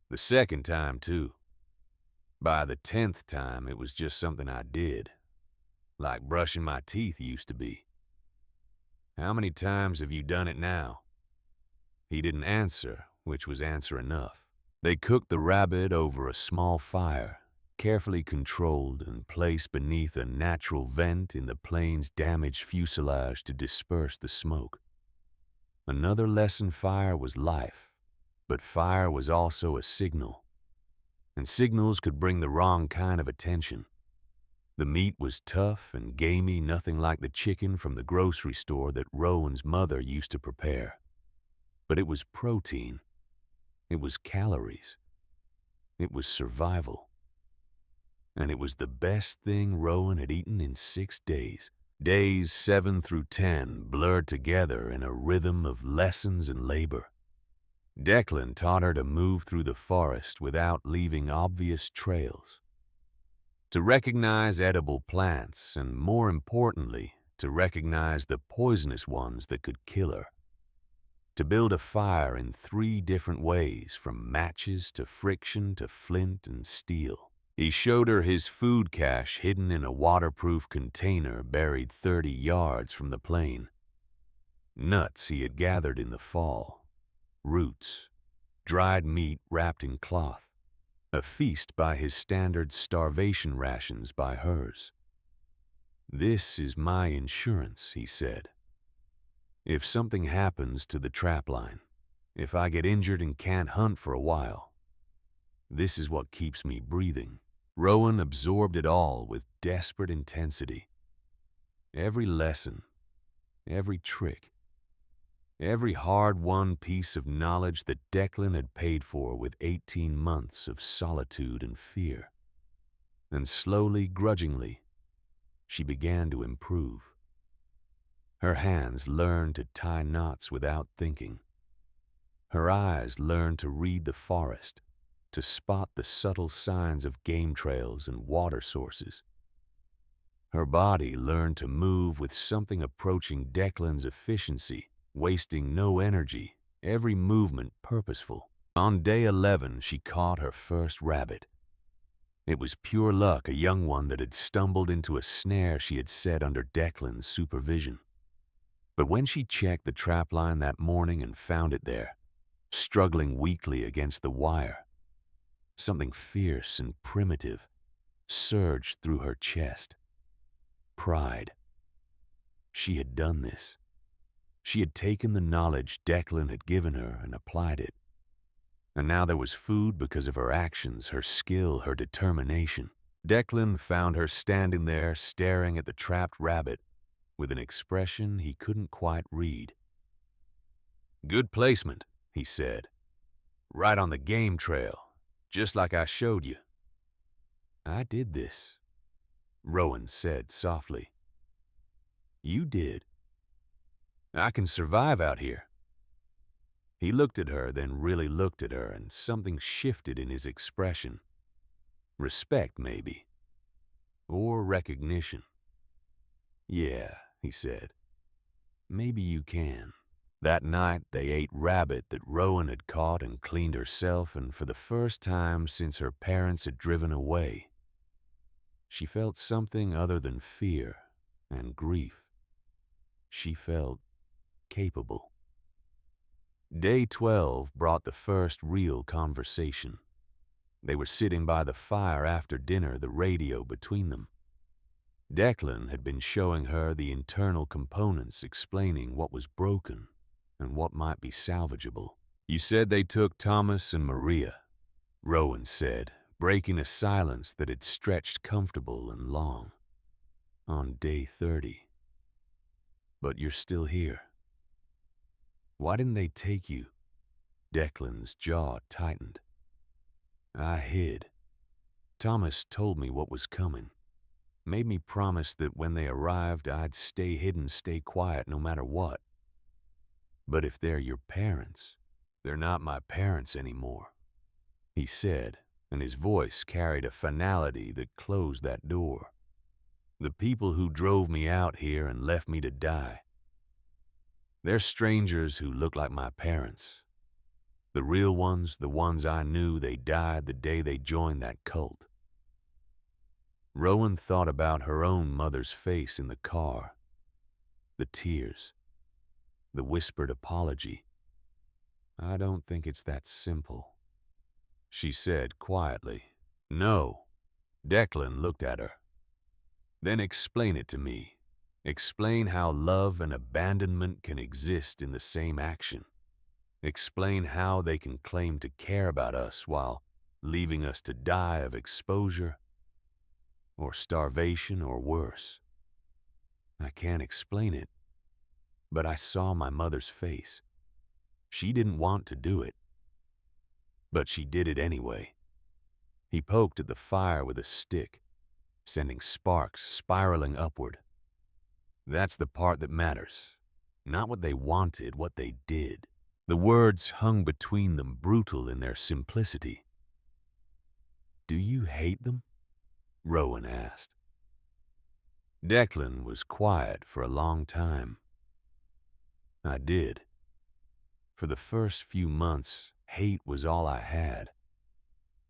"The second time, too. By the 10th time, it was just something I did, like brushing my teeth used to be." "How many times have you done it now?" He didn't answer, which was answer enough. They cooked the rabbit over a small fire, carefully controlled and placed beneath a natural vent in the plane's damaged fuselage to disperse the smoke. Another lesson: fire was life, but fire was also a signal, and signals could bring the wrong kind of attention. The meat was tough and gamey, nothing like the chicken from the grocery store that Rowan's mother used to prepare. But it was protein. It was calories. It was survival. And it was the best thing Rowan had eaten in 6 days. Days 7 through 10 blurred together in a rhythm of lessons and labor. Declan taught her to move through the forest without leaving obvious trails, to recognize edible plants, and more importantly, to recognize the poisonous ones that could kill her. To build a fire in 3 different ways, from matches to friction to flint and steel. He showed her his food cache hidden in a waterproof container buried 30 yards from the plane. Nuts he had gathered in the fall, roots, dried meat wrapped in cloth, a feast by his standard, starvation rations by hers. "This is my insurance," he said. "If something happens to the trapline, if I get injured and can't hunt for a while, this is what keeps me breathing." Rowan absorbed it all with desperate intensity. Every lesson, every trick, every hard-won piece of knowledge that Declan had paid for with 18 months of solitude and fear. And slowly, grudgingly, she began to improve. Her hands learned to tie knots without thinking. Her eyes learned to read the forest, to spot the subtle signs of game trails and water sources. Her body learned to move with something approaching Declan's efficiency, wasting no energy, every movement purposeful. On day 11, she caught her first rabbit. It was pure luck, a young one that had stumbled into a snare she had set under Declan's supervision. But when she checked the trapline that morning and found it there, struggling weakly against the wire, something fierce and primitive surged through her chest. Pride. She had done this. She had taken the knowledge Declan had given her and applied it. And now there was food because of her actions, her skill, her determination. Declan found her standing there, staring at the trapped rabbit with an expression he couldn't quite read. "Good placement," he said. "Right on the game trail, just like I showed you." "I did this," Rowan said softly. "You did. I can survive out here." He looked at her, then really looked at her, and something shifted in his expression. Respect, maybe. Or recognition. "Yeah," he said. "Maybe you can." That night, they ate rabbit that Rowan had caught and cleaned herself, and for the first time since her parents had driven away, she felt something other than fear and grief. She felt capable. Day 12 brought the first real conversation. They were sitting by the fire after dinner, the radio between them. Declan had been showing her the internal components, explaining what was broken and what might be salvageable. "You said they took Thomas and Maria," Rowan said, breaking a silence that had stretched comfortable and long. "On day 30. But you're still here." Why didn't they take you? Declan's jaw tightened. I hid. Thomas told me what was coming. Made me promise that when they arrived, I'd stay hidden, stay quiet no matter what. But if they're your parents, they're not my parents anymore, he said, and his voice carried a finality that closed that door. The people who drove me out here and left me to die. They're strangers who look like my parents. The real ones, the ones I knew, they died the day they joined that cult. Rowan thought about her own mother's face in the car. The tears. The whispered apology. I don't think it's that simple, she said quietly. No. Declan looked at her. Then explain it to me. Explain how love and abandonment can exist in the same action. Explain how they can claim to care about us while leaving us to die of exposure or starvation or worse. I can't explain it, but I saw my mother's face. She didn't want to do it, but she did it anyway. He poked at the fire with a stick, sending sparks spiraling upward. That's the part that matters. Not what they wanted, what they did. The words hung between them, brutal in their simplicity. Do you hate them? Rowan asked. Declan was quiet for a long time. I did. For the first few months, hate was all I had.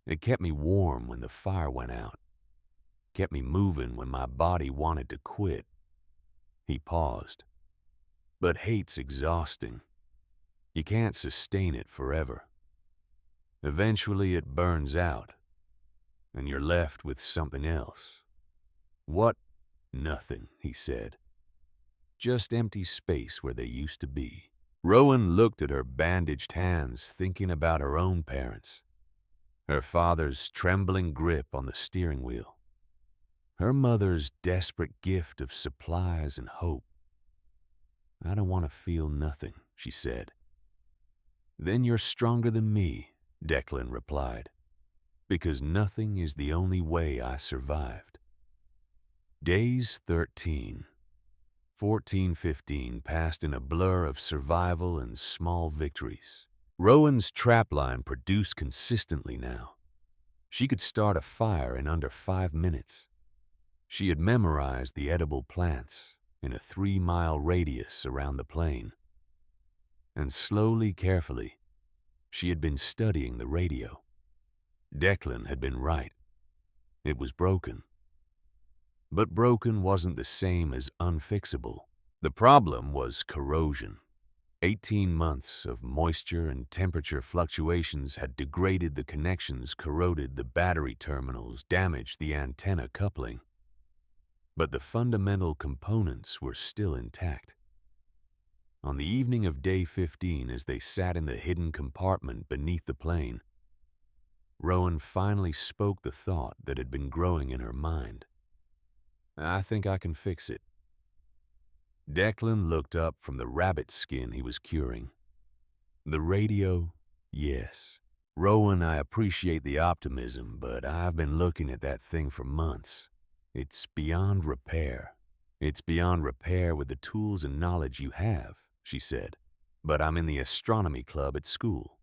It kept me warm when the fire went out. Kept me moving when my body wanted to quit. He paused. But hate's exhausting. You can't sustain it forever. Eventually it burns out, and you're left with something else. What? Nothing, he said. Just empty space where they used to be. Rowan looked at her bandaged hands, thinking about her own parents. Her father's trembling grip on the steering wheel. Her mother's desperate gift of supplies and hope. I don't want to feel nothing, she said. Then you're stronger than me, Declan replied, because nothing is the only way I survived. Days 13, 14, 15 passed in a blur of survival and small victories. Rowan's trapline produced consistently now. She could start a fire in under 5 minutes. She had memorized the edible plants in a 3-mile radius around the plane. And slowly, carefully, she had been studying the radio. Declan had been right. It was broken. But broken wasn't the same as unfixable. The problem was corrosion. 18 months of moisture and temperature fluctuations had degraded the connections, corroded the battery terminals, damaged the antenna coupling. But the fundamental components were still intact. On the evening of day 15, as they sat in the hidden compartment beneath the plane, Rowan finally spoke the thought that had been growing in her mind. I think I can fix it. Declan looked up from the rabbit skin he was curing. The radio, yes. Rowan, I appreciate the optimism, but I've been looking at that thing for months. It's beyond repair. It's beyond repair with the tools and knowledge you have, she said. But I'm in the astronomy club at school.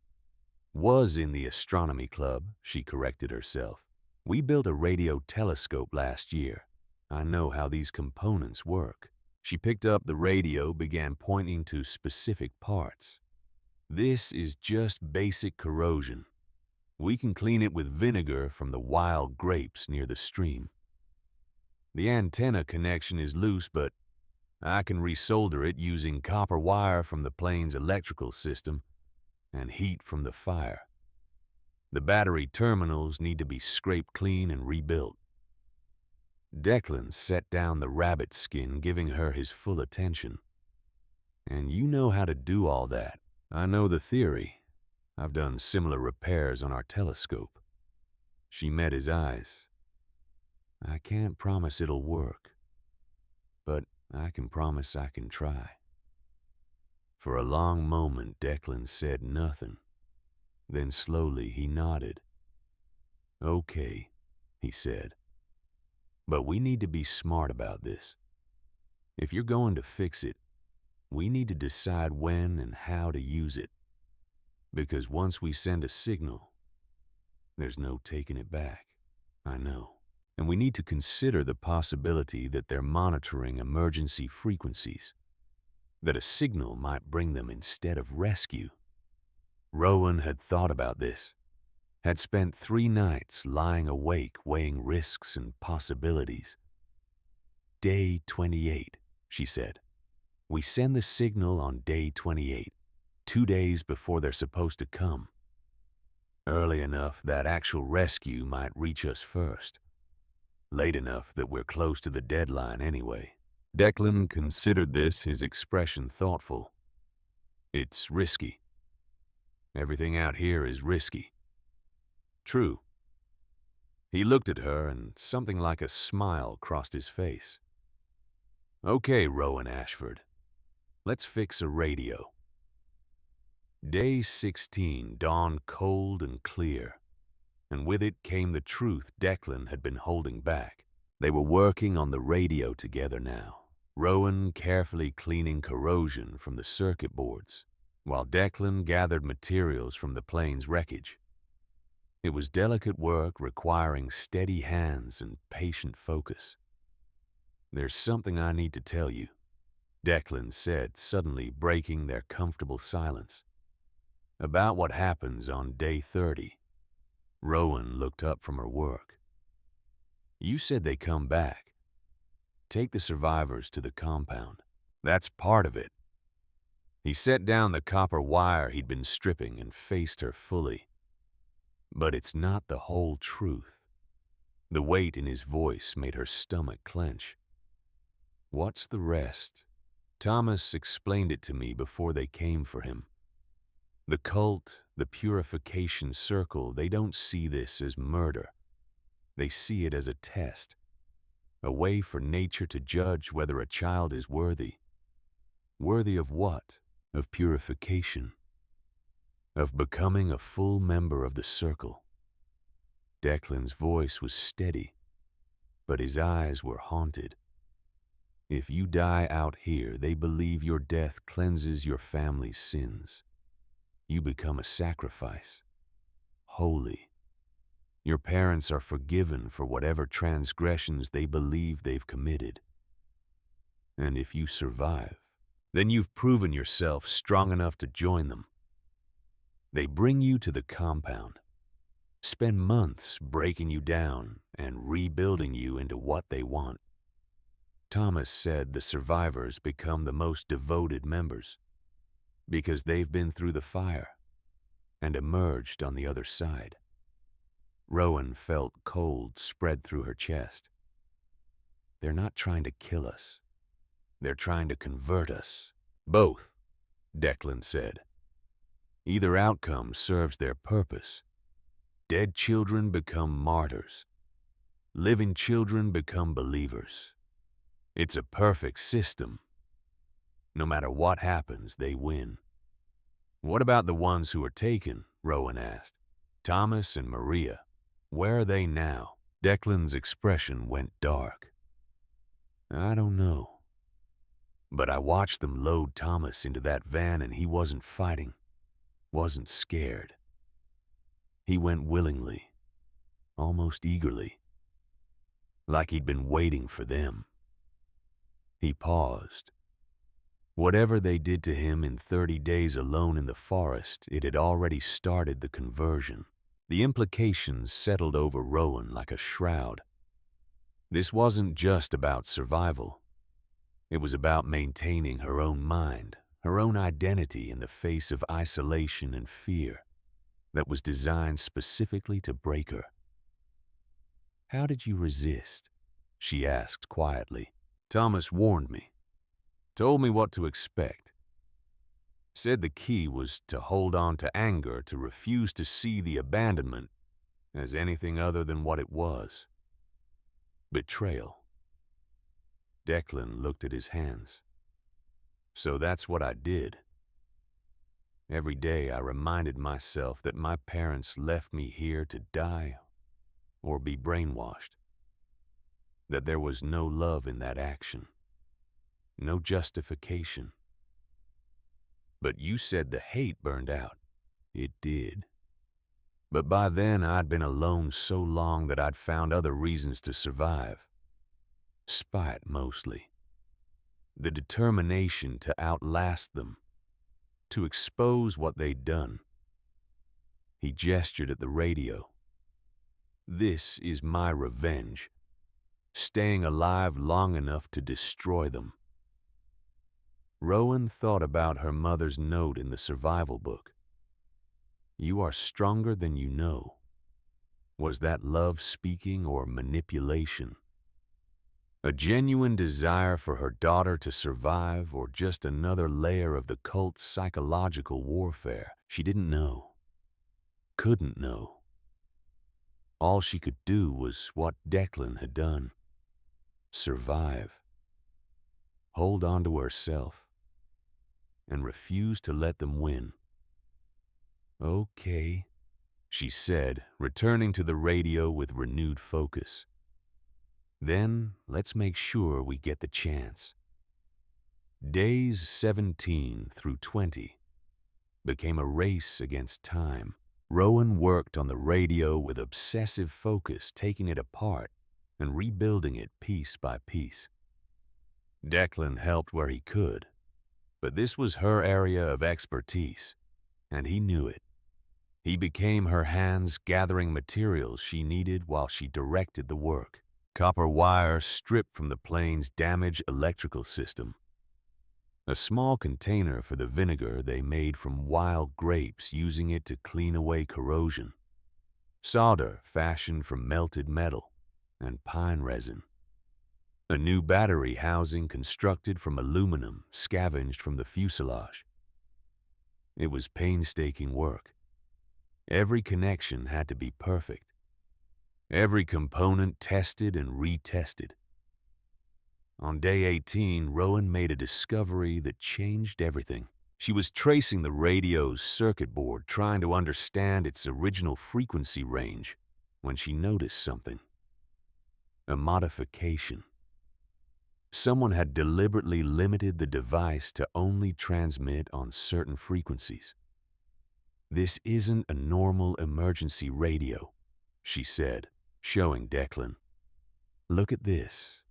Was in the astronomy club, she corrected herself. We built a radio telescope last year. I know how these components work. She picked up the radio, began pointing to specific parts. This is just basic corrosion. We can clean it with vinegar from the wild grapes near the stream. The antenna connection is loose, but I can resolder it using copper wire from the plane's electrical system and heat from the fire. The battery terminals need to be scraped clean and rebuilt. Declan set down the rabbit skin, giving her his full attention. And you know how to do all that. I know the theory. I've done similar repairs on our telescope. She met his eyes. I can't promise it'll work, but I can promise I can try. For a long moment, Declan said nothing. Then slowly he nodded. "Okay," he said. "But we need to be smart about this. If you're going to fix it, we need to decide when and how to use it. Because once we send a signal, there's no taking it back. I know. And we need to consider the possibility that they're monitoring emergency frequencies, that a signal might bring them instead of rescue." Rowan had thought about this, had spent 3 nights lying awake weighing risks and possibilities. "Day 28, she said. "We send the signal on day 28, 2 days before they're supposed to come. Early enough that actual rescue might reach us first. Late enough that we're close to the deadline anyway." Declan considered this, his expression thoughtful. "It's risky. Everything out here is risky." "True." He looked at her and something like a smile crossed his face. "Okay, Rowan Ashford. Let's fix a radio." Day 16 dawned cold and clear, and with it came the truth Declan had been holding back. They were working on the radio together now, Rowan carefully cleaning corrosion from the circuit boards, while Declan gathered materials from the plane's wreckage. It was delicate work requiring steady hands and patient focus. "There's something I need to tell you," Declan said, suddenly breaking their comfortable silence. "About what happens on day 30. Rowan looked up from her work. "You said they come back. Take the survivors to the compound. That's part of it." He set down the copper wire he'd been stripping and faced her fully. "But it's not the whole truth." The weight in his voice made her stomach clench. "What's the rest?" Thomas explained it to me before they came for him. The cult, the purification circle, they don't see this as murder. They see it as a test, a way for nature to judge whether a child is worthy. Worthy of what? Of purification. Of becoming a full member of the circle. Declan's voice was steady, but his eyes were haunted. "If you die out here, they believe your death cleanses your family's sins. You become a sacrifice. Holy. Your parents are forgiven for whatever transgressions they believe they've committed. And if you survive, then you've proven yourself strong enough to join them. They bring you to the compound, spend months breaking you down and rebuilding you into what they want. Thomas said the survivors become the most devoted members because they've been through the fire and emerged on the other side." Rowan felt cold spread through her chest. "They're not trying to kill us. They're trying to convert us." "Both," Declan said. "Either outcome serves their purpose. Dead children become martyrs. Living children become believers. It's a perfect system. No matter what happens, they win." "What about the ones who are taken?" Rowan asked. "Thomas and Maria. Where are they now?" Declan's expression went dark. "I don't know. But I watched them load Thomas into that van and he wasn't fighting, wasn't scared. He went willingly, almost eagerly, like he'd been waiting for them." He paused. Whatever they did to him in 30 days alone in the forest, it had already started the conversion. The implications settled over Rowan like a shroud. This wasn't just about survival. It was about maintaining her own mind, her own identity in the face of isolation and fear that was designed specifically to break her. "How did you resist?" she asked quietly. "Thomas warned me, told me what to expect. Said the key was to hold on to anger, to refuse to see the abandonment as anything other than what it was. Betrayal." Declan looked at his hands. "So that's what I did." Every day I reminded myself that my parents left me here to die or be brainwashed, that there was no love in that action, no justification. But you said the hate burned out. It did. But by then I'd been alone so long that I'd found other reasons to survive. Spite mostly. The determination to outlast them, to expose what they'd done. He gestured at the radio. This is my revenge, staying alive long enough to destroy them. Rowan thought about her mother's note in the survival book. You are stronger than you know. Was that love speaking or manipulation? A genuine desire for her daughter to survive, or just another layer of the cult's psychological warfare? She didn't know. Couldn't know. All she could do was what Declan had done. Survive. Hold on to herself. And refuse to let them win. Okay, she said, returning to the radio with renewed focus. Then let's make sure we get the chance. Days 17 through 20 became a race against time. Rowan worked on the radio with obsessive focus, taking it apart and rebuilding it piece by piece. Declan helped where he could, but this was her area of expertise, and he knew it. He became her hands, gathering materials she needed while she directed the work. Copper wire stripped from the plane's damaged electrical system. A small container for the vinegar they made from wild grapes, using it to clean away corrosion. Solder fashioned from melted metal and pine resin. A new battery housing constructed from aluminum scavenged from the fuselage. It was painstaking work. Every connection had to be perfect. Every component tested and retested. On day 18, Rowan made a discovery that changed everything. She was tracing the radio's circuit board, trying to understand its original frequency range, when she noticed something. A modification. Someone had deliberately limited the device to only transmit on certain frequencies. This isn't a normal emergency radio, she said, showing Declan. Look at this.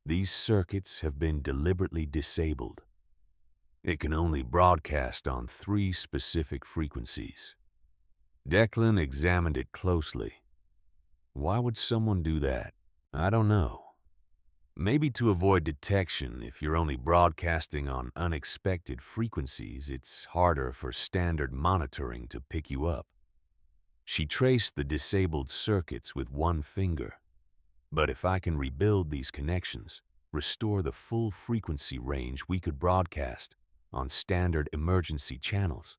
These circuits have been deliberately disabled. It can only broadcast on 3 specific frequencies. Declan examined it closely. Why would someone do that? I don't know. Maybe to avoid detection. If you're only broadcasting on unexpected frequencies, it's harder for standard monitoring to pick you up. She traced the disabled circuits with one finger. But if I can rebuild these connections, restore the full frequency range, we could broadcast on standard emergency channels,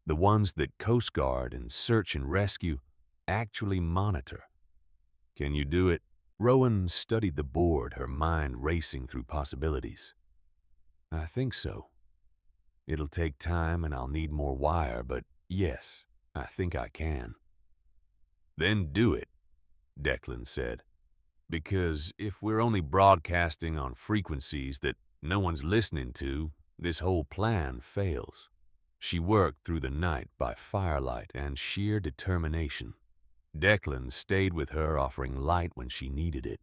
the ones that Coast Guard and Search and Rescue actually monitor. Can you do it? Rowan studied the board, her mind racing through possibilities. I think so. It'll take time and I'll need more wire, but yes, I think I can. Then do it, Declan said. Because if we're only broadcasting on frequencies that no one's listening to, this whole plan fails. She worked through the night by firelight and sheer determination. Declan stayed with her, offering light when she needed it.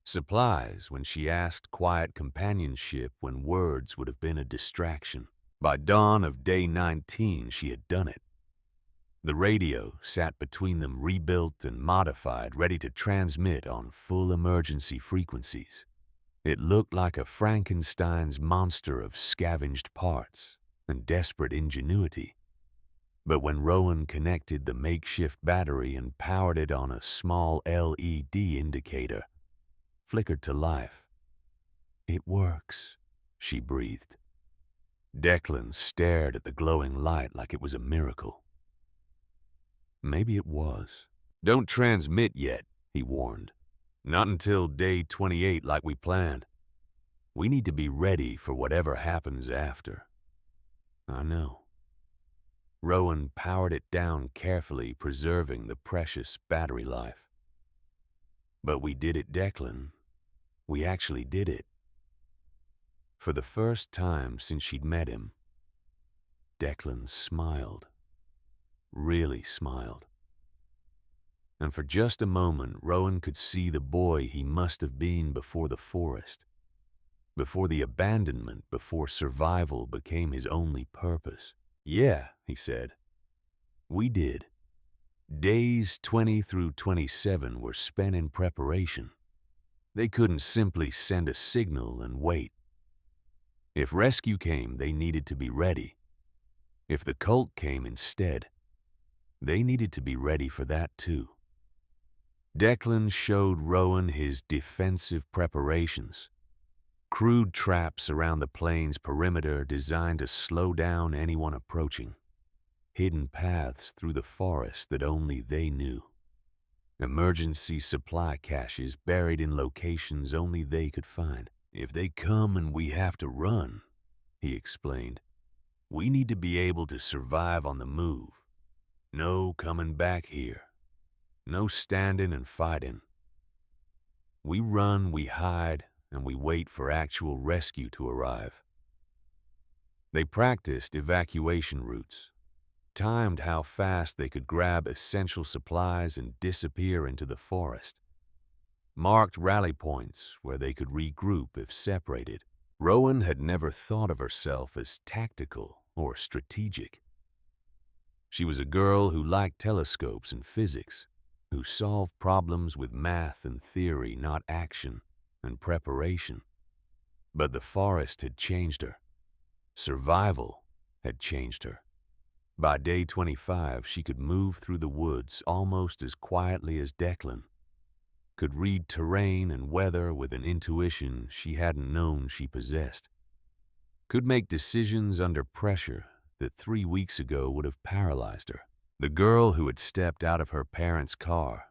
Supplies when she asked, quiet companionship when words would have been a distraction. By dawn of day 19, she had done it. The radio sat between them, rebuilt and modified, ready to transmit on full emergency frequencies. It looked like a Frankenstein's monster of scavenged parts and desperate ingenuity. But when Rowan connected the makeshift battery and powered it on a small LED indicator, flickered to life. It works, she breathed. Declan stared at the glowing light like it was a miracle. Maybe it was. Don't transmit yet, he warned. Not until day 28 like we planned. We need to be ready for whatever happens after. I know. Rowan powered it down carefully, preserving the precious battery life. But we did it, Declan. We actually did it. For the first time since she'd met him, Declan smiled. Really smiled. And for just a moment, Rowan could see the boy he must have been before the forest, before the abandonment, before survival became his only purpose. Yeah, he said. We did. Days 20 through 27 were spent in preparation. They couldn't simply send a signal and wait. If rescue came, they needed to be ready. If the cult came instead, they needed to be ready for that too. Declan showed Rowan his defensive preparations. Crude traps around the plane's perimeter designed to slow down anyone approaching. Hidden paths through the forest that only they knew. Emergency supply caches buried in locations only they could find. If they come and we have to run, he explained, we need to be able to survive on the move. No coming back here. No standing and fighting. We run, we hide, and we wait for actual rescue to arrive. They practiced evacuation routes, timed how fast they could grab essential supplies and disappear into the forest, marked rally points where they could regroup if separated. Rowan had never thought of herself as tactical or strategic. She was a girl who liked telescopes and physics, who solved problems with math and theory, not action and preparation. But the forest had changed her. Survival had changed her. By day 25, she could move through the woods almost as quietly as Declan, could read terrain and weather with an intuition she hadn't known she possessed, could make decisions under pressure that 3 weeks ago would have paralyzed her. The girl who had stepped out of her parents' car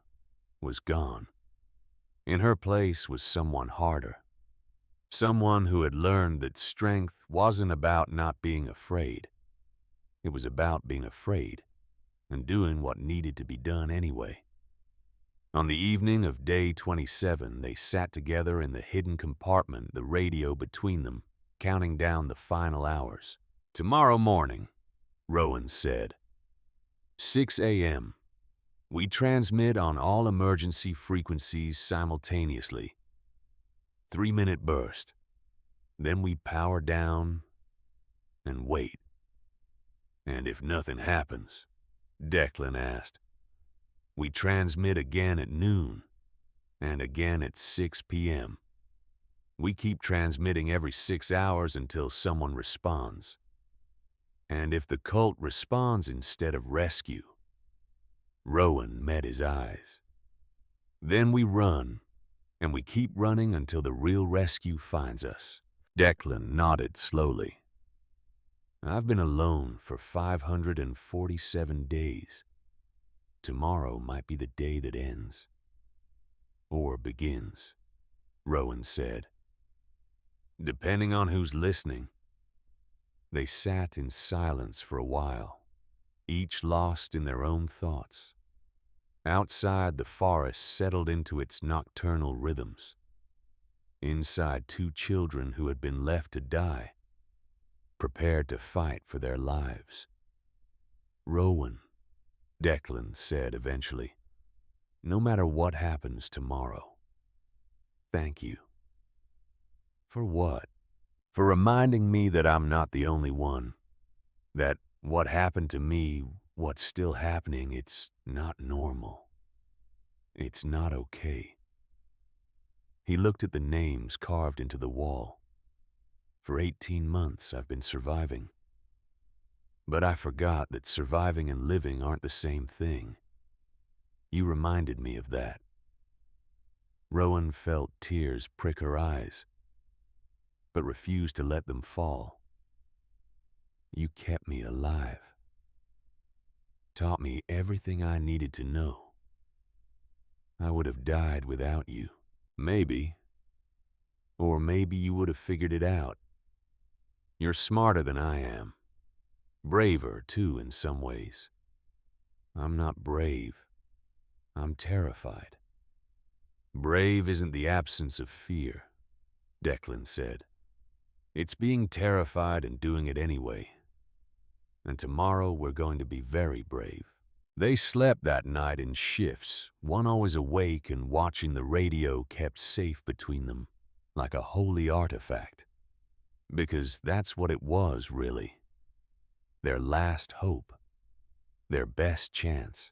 was gone. In her place was someone harder, someone who had learned that strength wasn't about not being afraid. It was about being afraid and doing what needed to be done anyway. On the evening of day 27, they sat together in the hidden compartment, the radio between them, counting down the final hours. Tomorrow morning, Rowan said. 6 a.m. We transmit on all emergency frequencies simultaneously. 3-minute burst. Then we power down and wait. And if nothing happens, Declan asked, we transmit again at noon and again at 6 p.m. We keep transmitting every 6 hours until someone responds. And if the cult responds instead of rescue, Rowan met his eyes. Then we run, and we keep running until the real rescue finds us. Declan nodded slowly. I've been alone for 547 days. Tomorrow might be the day that ends. Or begins, Rowan said. Depending on who's listening. They sat in silence for a while, each lost in their own thoughts. Outside, the forest settled into its nocturnal rhythms. Inside, 2 children who had been left to die, prepared to fight for their lives. Rowan, Declan said eventually, no matter what happens tomorrow, thank you. For what? For reminding me that I'm not the only one. That what happened to me, what's still happening, it's not normal. It's not okay. He looked at the names carved into the wall. For 18 months I've been surviving. But I forgot that surviving and living aren't the same thing. You reminded me of that. Rowan felt tears prick her eyes, but refused to let them fall. You kept me alive. Taught me everything I needed to know. I would have died without you. Maybe. Or maybe you would have figured it out. You're smarter than I am. Braver, too, in some ways. I'm not brave. I'm terrified. Brave isn't the absence of fear, Declan said. It's being terrified and doing it anyway. And tomorrow we're going to be very brave. They slept that night in shifts, one always awake and watching the radio kept safe between them, like a holy artifact. Because that's what it was, really. Their last hope. Their best chance.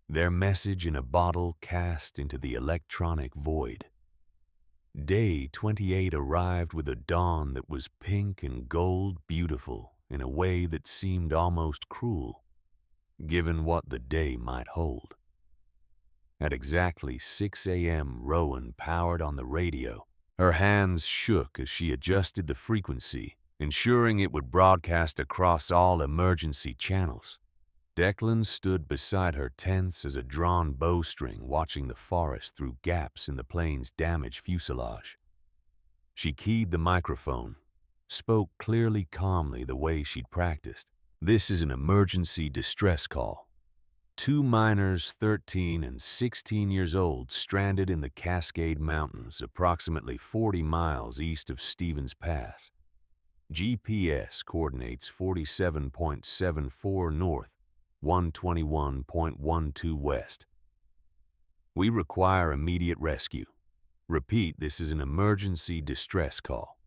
Their message in a bottle cast into the electronic void. Day 28 arrived with a dawn that was pink and gold beautiful in a way that seemed almost cruel, given what the day might hold. At exactly 6 a.m., Rowan powered on the radio. Her hands shook as she adjusted the frequency, ensuring it would broadcast across all emergency channels. Declan stood beside her tense as a drawn bowstring watching the forest through gaps in the plane's damaged fuselage. She keyed the microphone, spoke clearly calmly the way she'd practiced. This is an emergency distress call. 2 miners 13 and 16 years old stranded in the Cascade Mountains approximately 40 miles east of Stevens Pass. GPS coordinates 47.74 north, 121.12 west. We require immediate rescue. Repeat, this is an emergency distress call.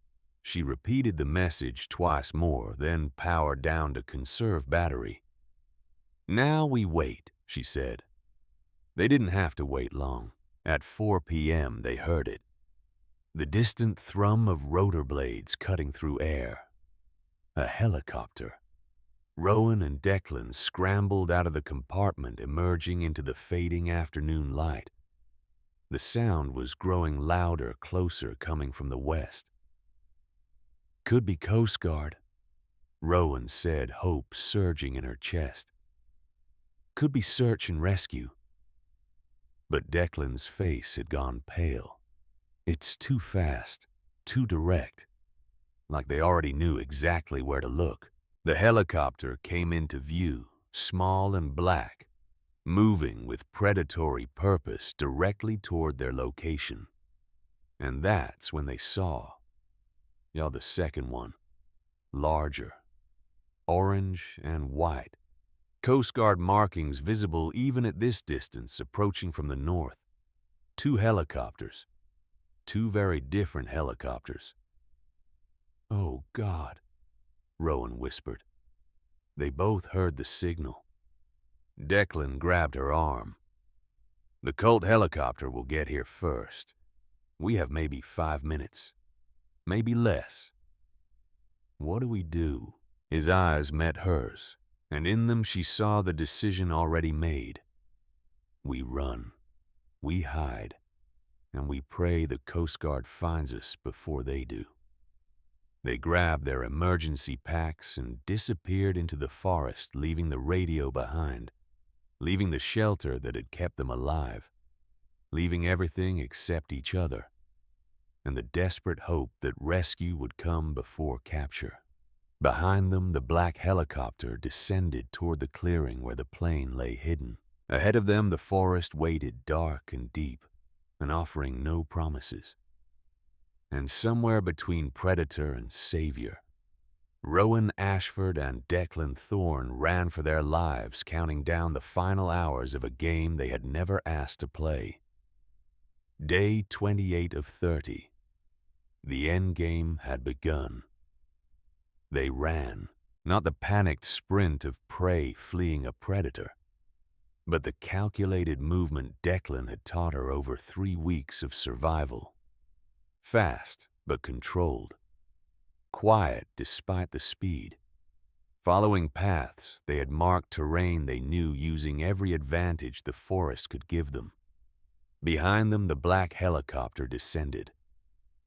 She repeated the message twice more, then powered down to conserve battery. Now we wait, she said. They didn't have to wait long. At 4 p.m. they heard it. The distant thrum of rotor blades cutting through air. A helicopter. Rowan and Declan scrambled out of the compartment, emerging into the fading afternoon light. The sound was growing louder, closer, coming from the west. Could be Coast Guard, Rowan said, hope surging in her chest. Could be search and rescue. But Declan's face had gone pale. It's too fast, too direct, like they already knew exactly where to look. The helicopter came into view, small and black, moving with predatory purpose directly toward their location. And that's when they saw, the second one, larger, orange and white. Coast Guard markings visible even at this distance, approaching from the north. 2 helicopters. 2 very different helicopters. Oh, God, Rowan whispered. They both heard the signal. Declan grabbed her arm. The Colt helicopter will get here first. We have maybe 5 minutes. Maybe less. What do we do? His eyes met hers, and in them she saw the decision already made. We run. We hide. And we pray the Coast Guard finds us before they do. They grabbed their emergency packs and disappeared into the forest, leaving the radio behind, leaving the shelter that had kept them alive, leaving everything except each other, and the desperate hope that rescue would come before capture. Behind them, the black helicopter descended toward the clearing where the plane lay hidden. Ahead of them, the forest waited dark and deep, and offering no promises. And somewhere between predator and savior, Rowan Ashford and Declan Thorne ran for their lives, counting down the final hours of a game they had never asked to play. Day 28 of 30. The endgame had begun. They ran, not the panicked sprint of prey fleeing a predator, but the calculated movement Declan had taught her over 3 weeks of survival. Fast, but controlled. Quiet despite the speed. Following paths, they had marked terrain they knew, using every advantage the forest could give them. Behind them, the black helicopter descended.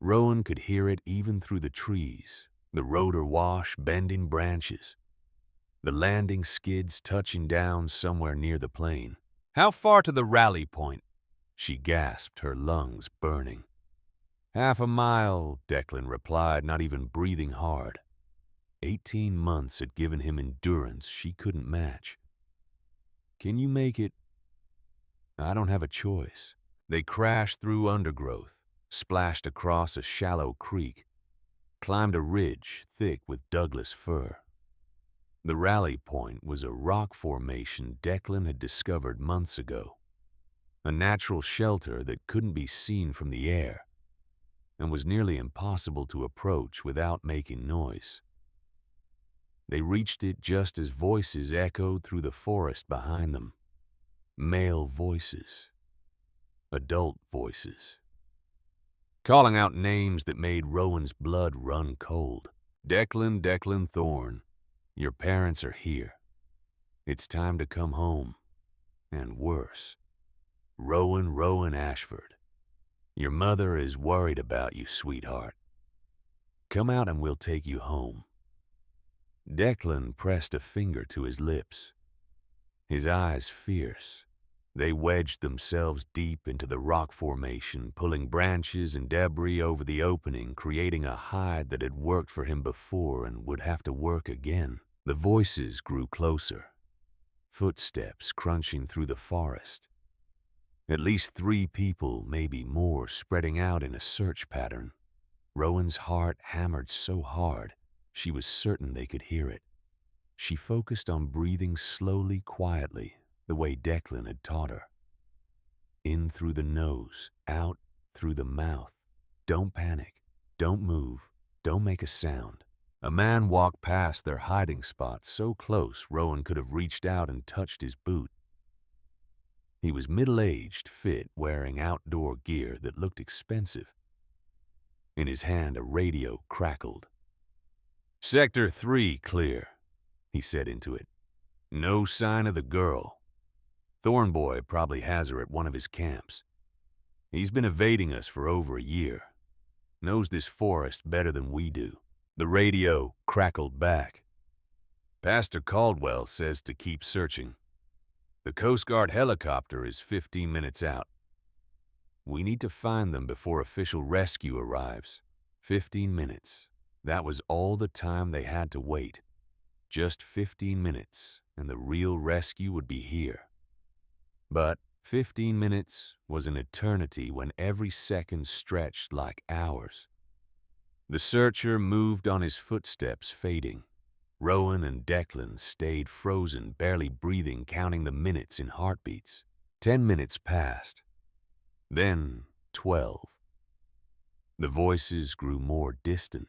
Rowan could hear it even through the trees, the rotor wash bending branches, the landing skids touching down somewhere near the plane. How far to the rally point? She gasped, her lungs burning. Half a mile, Declan replied, not even breathing hard. 18 months had given him endurance she couldn't match. Can you make it? I don't have a choice. They crashed through undergrowth, splashed across a shallow creek, climbed a ridge thick with Douglas fir. The rally point was a rock formation Declan had discovered months ago, a natural shelter that couldn't be seen from the air and was nearly impossible to approach without making noise. They reached it just as voices echoed through the forest behind them. Male voices. Adult voices. Calling out names that made Rowan's blood run cold. Declan Thorne, your parents are here. It's time to come home. And worse. Rowan Ashford. Your mother is worried about you, sweetheart. Come out and we'll take you home. Declan pressed a finger to his lips. His eyes fierce. They wedged themselves deep into the rock formation, pulling branches and debris over the opening, creating a hide that had worked for him before and would have to work again. The voices grew closer, footsteps crunching through the forest. At least 3 people, maybe more, spreading out in a search pattern. Rowan's heart hammered so hard, she was certain they could hear it. She focused on breathing slowly, quietly, the way Declan had taught her. In through the nose, out through the mouth. Don't panic. Don't move. Don't make a sound. A man walked past their hiding spot so close Rowan could have reached out and touched his boot. He was middle-aged, fit, wearing outdoor gear that looked expensive. In his hand, a radio crackled. "Sector 3 clear," he said into it. "No sign of the girl. Thornboy probably has her at one of his camps. He's been evading us for over a year. Knows this forest better than we do." The radio crackled back. "Pastor Caldwell says to keep searching. The Coast Guard helicopter is 15 minutes out. We need to find them before official rescue arrives. 15 minutes. That was all the time they had to wait. Just 15 minutes, and the real rescue would be here. But 15 minutes was an eternity when every second stretched like hours. The searcher moved on his footsteps, fading. Rowan and Declan stayed frozen, barely breathing, counting the minutes in heartbeats. 10 minutes passed. Then 12. The voices grew more distant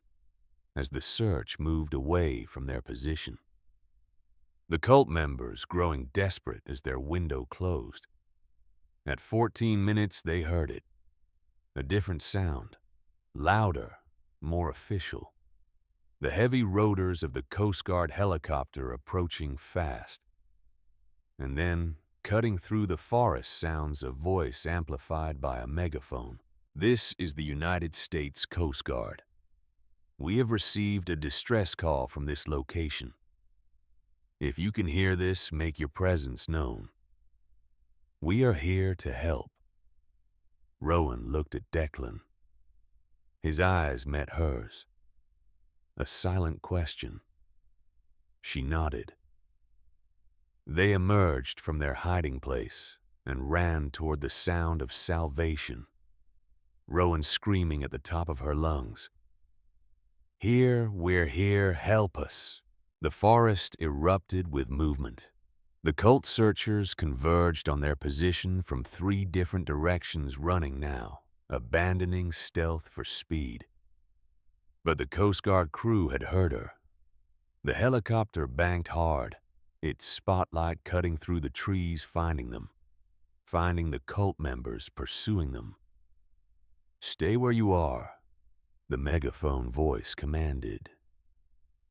as the search moved away from their position. The cult members growing desperate as their window closed. At 14 minutes, they heard it. A different sound. Louder, more official. The heavy rotors of the Coast Guard helicopter approaching fast. And then, cutting through the forest, sounds a voice amplified by a megaphone. "This is the United States Coast Guard. We have received a distress call from this location. If you can hear this, make your presence known. We are here to help." Rowan looked at Declan. His eyes met hers. A silent question. She nodded. They emerged from their hiding place and ran toward the sound of salvation. Rowan screaming at the top of her lungs. "Here, we're here, help us." The forest erupted with movement. The cult searchers converged on their position from 3 different directions, running now, abandoning stealth for speed. But the Coast Guard crew had heard her. The helicopter banked hard, its spotlight cutting through the trees, finding them. Finding the cult members, pursuing them. "Stay where you are," the megaphone voice commanded.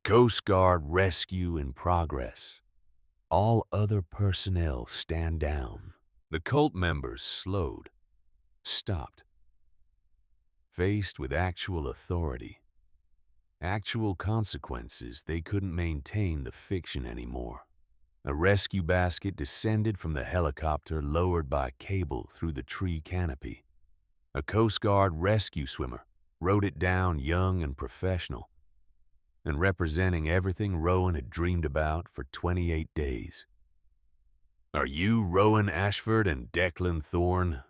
"Coast Guard rescue in progress. All other personnel stand down." The cult members slowed, stopped. Faced with actual authority, actual consequences, they couldn't maintain the fiction anymore. A rescue basket descended from the helicopter, lowered by cable through the tree canopy. A Coast Guard rescue swimmer rode it down, young and professional. and representing everything Rowan had dreamed about for 28 days. "Are you Rowan Ashford and Declan Thorne?"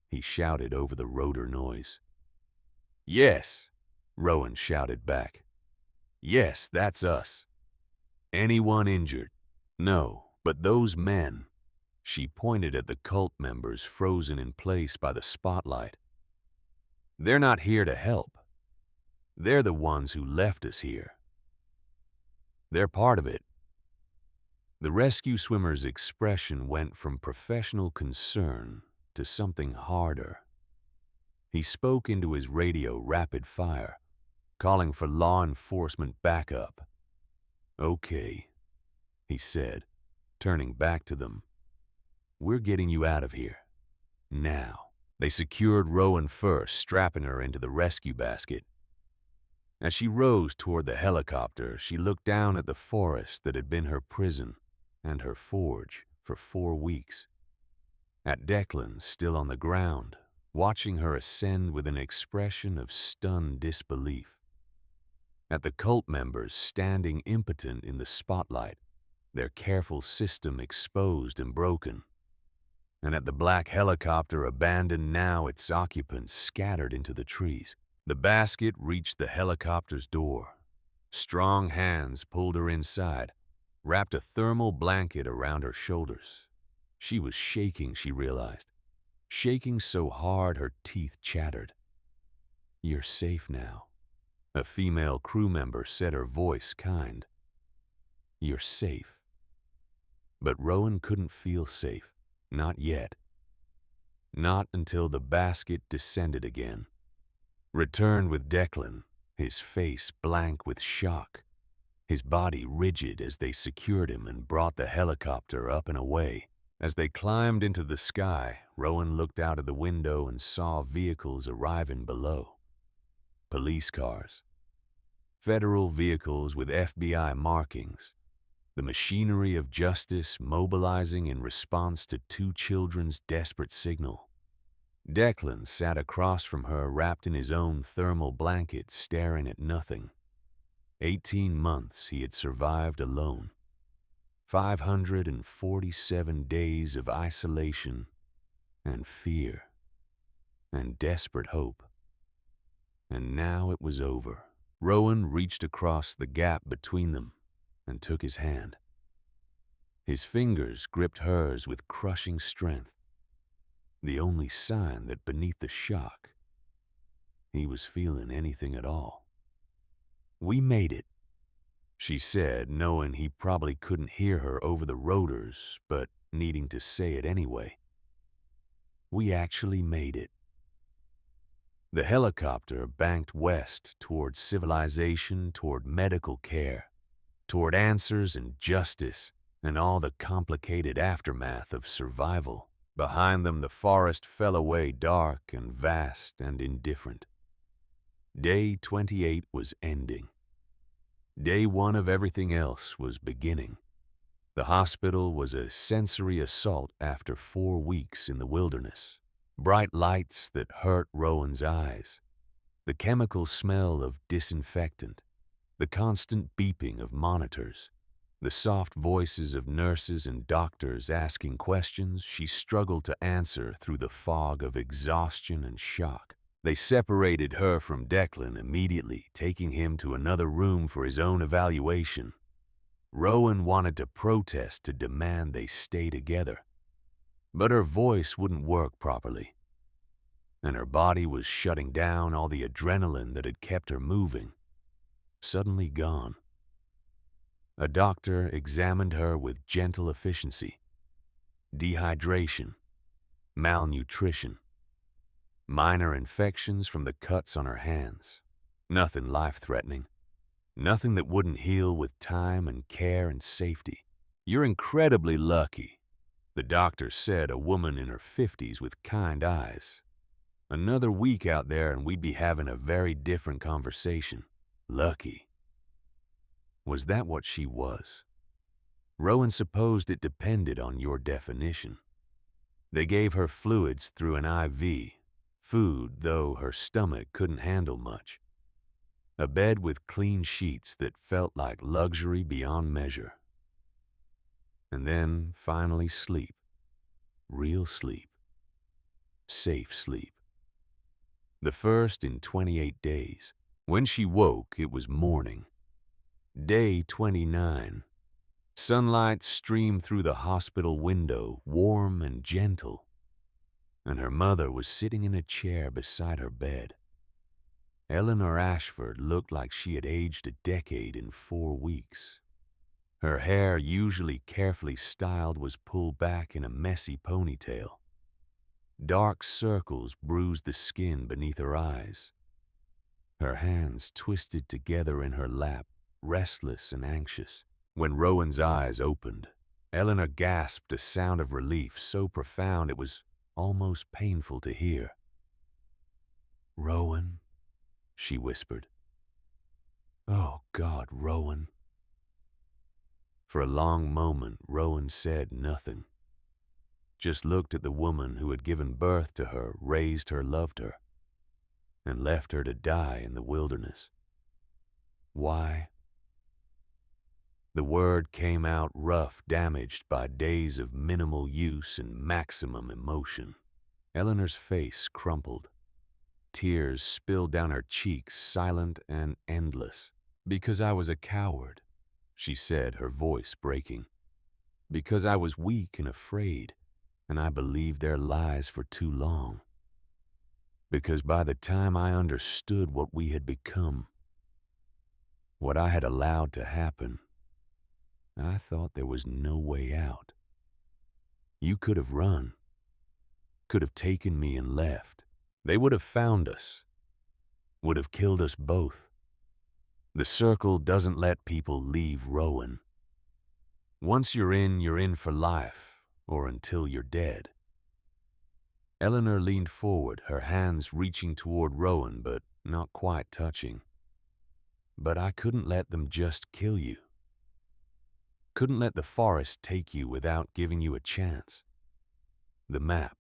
he shouted over the rotor noise. "Yes," Rowan shouted back. "Yes, that's us. Anyone injured?" "No, but those men." She pointed at the cult members frozen in place by the spotlight. "They're not here to help. They're the ones who left us here. They're part of it." The rescue swimmer's expression went from professional concern to something harder. He spoke into his radio rapid fire, calling for law enforcement backup. "Okay," he said, turning back to them. "We're getting you out of here. Now." They secured Rowan first, strapping her into the rescue basket. As she rose toward the helicopter, she looked down at the forest that had been her prison and her forge for 4 weeks. At Declan, still on the ground, watching her ascend with an expression of stunned disbelief. At the cult members standing impotent in the spotlight, their careful system exposed and broken. And at the black helicopter abandoned now, its occupants scattered into the trees. The basket reached the helicopter's door. Strong hands pulled her inside, wrapped a thermal blanket around her shoulders. She was shaking, she realized. Shaking so hard her teeth chattered. "You're safe now," a female crew member said, her voice kind. "You're safe." But Rowan couldn't feel safe. Not yet. Not until the basket descended again. Returned with Declan, his face blank with shock, his body rigid as they secured him and brought the helicopter up and away. As they climbed into the sky, Rowan looked out of the window and saw vehicles arriving below. Police cars. Federal vehicles with FBI markings. The machinery of justice mobilizing in response to 2 children's desperate signal. Declan sat across from her, wrapped in his own thermal blanket, staring at nothing. 18 months he had survived alone. 547 days of isolation and fear and desperate hope. And now it was over. Rowan reached across the gap between them and took his hand. His fingers gripped hers with crushing strength, the only sign that beneath the shock, he was feeling anything at all. "We made it," she said, knowing he probably couldn't hear her over the rotors, but needing to say it anyway. "We actually made it." The helicopter banked west toward civilization, toward medical care, toward answers and justice, and all the complicated aftermath of survival. Behind them, the forest fell away dark and vast and indifferent. Day 28 was ending. Day 1 of everything else was beginning. The hospital was a sensory assault after 4 weeks in the wilderness. Bright lights that hurt Rowan's eyes. The chemical smell of disinfectant. The constant beeping of monitors. The soft voices of nurses and doctors asking questions she struggled to answer through the fog of exhaustion and shock. They separated her from Declan immediately, taking him to another room for his own evaluation. Rowan wanted to protest, to demand they stay together. But her voice wouldn't work properly, and her body was shutting down. All the adrenaline that had kept her moving, suddenly gone. A doctor examined her with gentle efficiency. Dehydration, malnutrition, minor infections from the cuts on her hands. Nothing life-threatening. Nothing that wouldn't heal with time and care and safety. "You're incredibly lucky," the doctor said, a woman in her 50s with kind eyes. "Another week out there and we'd be having a very different conversation." Lucky. Was that what she was? Rowan supposed it depended on your definition. They gave her fluids through an IV, food, though her stomach couldn't handle much. A bed with clean sheets that felt like luxury beyond measure. And then, finally, sleep. Real sleep. Safe sleep. The first in 28 days. When she woke, it was morning. Day 29. Sunlight streamed through the hospital window, warm and gentle, and her mother was sitting in a chair beside her bed. Eleanor Ashford looked like she had aged a decade in 4 weeks. Her hair, usually carefully styled, was pulled back in a messy ponytail. Dark circles bruised the skin beneath her eyes. Her hands twisted together in her lap, restless and anxious. When Rowan's eyes opened, Eleanor gasped a sound of relief so profound it was almost painful to hear. "Rowan," she whispered. "Oh, God, Rowan." For a long moment, Rowan said nothing. Just looked at the woman who had given birth to her, raised her, loved her, and left her to die in the wilderness. Why? The word came out rough, damaged by days of minimal use and maximum emotion. Eleanor's face crumpled. Tears spilled down her cheeks, silent and endless. "Because I was a coward," she said, her voice breaking. "Because I was weak and afraid, and I believed their lies for too long. Because by the time I understood what we had become, what I had allowed to happen, I thought there was no way out. You could have run, could have taken me and left. They would have found us, would have killed us both. The circle doesn't let people leave Rowan. Once you're in for life, or until you're dead." Eleanor leaned forward, her hands reaching toward Rowan, but not quite touching. "But I couldn't let them just kill you. Couldn't let the forest take you without giving you a chance. The map,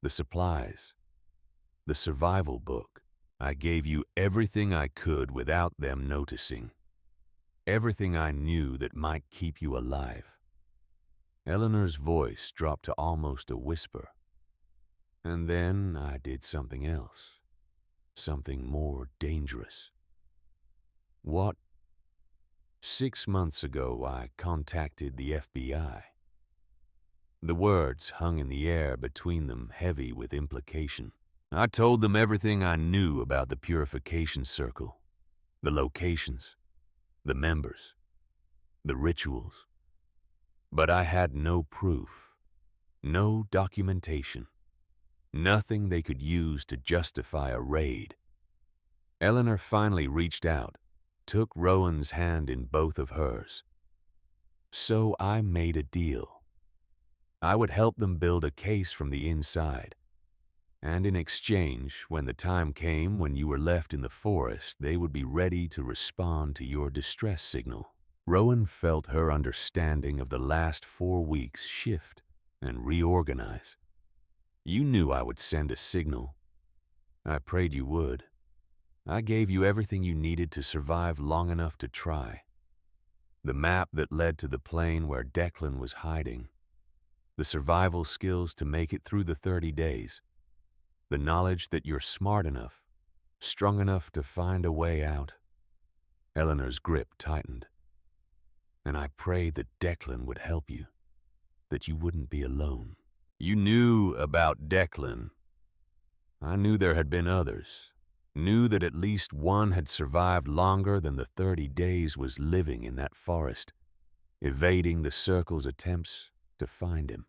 the supplies, the survival book. I gave you everything I could without them noticing. Everything I knew that might keep you alive." Eleanor's voice dropped to almost a whisper. "And then I did something else, something more dangerous." "What?" "6 months ago, I contacted the FBI." The words hung in the air between them, heavy with implication. "I told them everything I knew about the Purification Circle, the locations, the members, the rituals. But I had no proof, no documentation, nothing they could use to justify a raid." Eleanor finally reached out, took Rowan's hand in both of hers. "So I made a deal. I would help them build a case from the inside. And in exchange, when the time came when you were left in the forest, they would be ready to respond to your distress signal." Rowan felt her understanding of the last 4 weeks shift and reorganize. "You knew I would send a signal. I prayed you would. I gave you everything you needed to survive long enough to try. The map that led to the plane where Declan was hiding. The survival skills to make it through the 30 days. The knowledge that you're smart enough, strong enough to find a way out." Eleanor's grip tightened. "And I prayed that Declan would help you, that you wouldn't be alone." "You knew about Declan." "I knew there had been others. Knew that at least one had survived longer than the 30 days was living in that forest, evading the Circle's attempts to find him."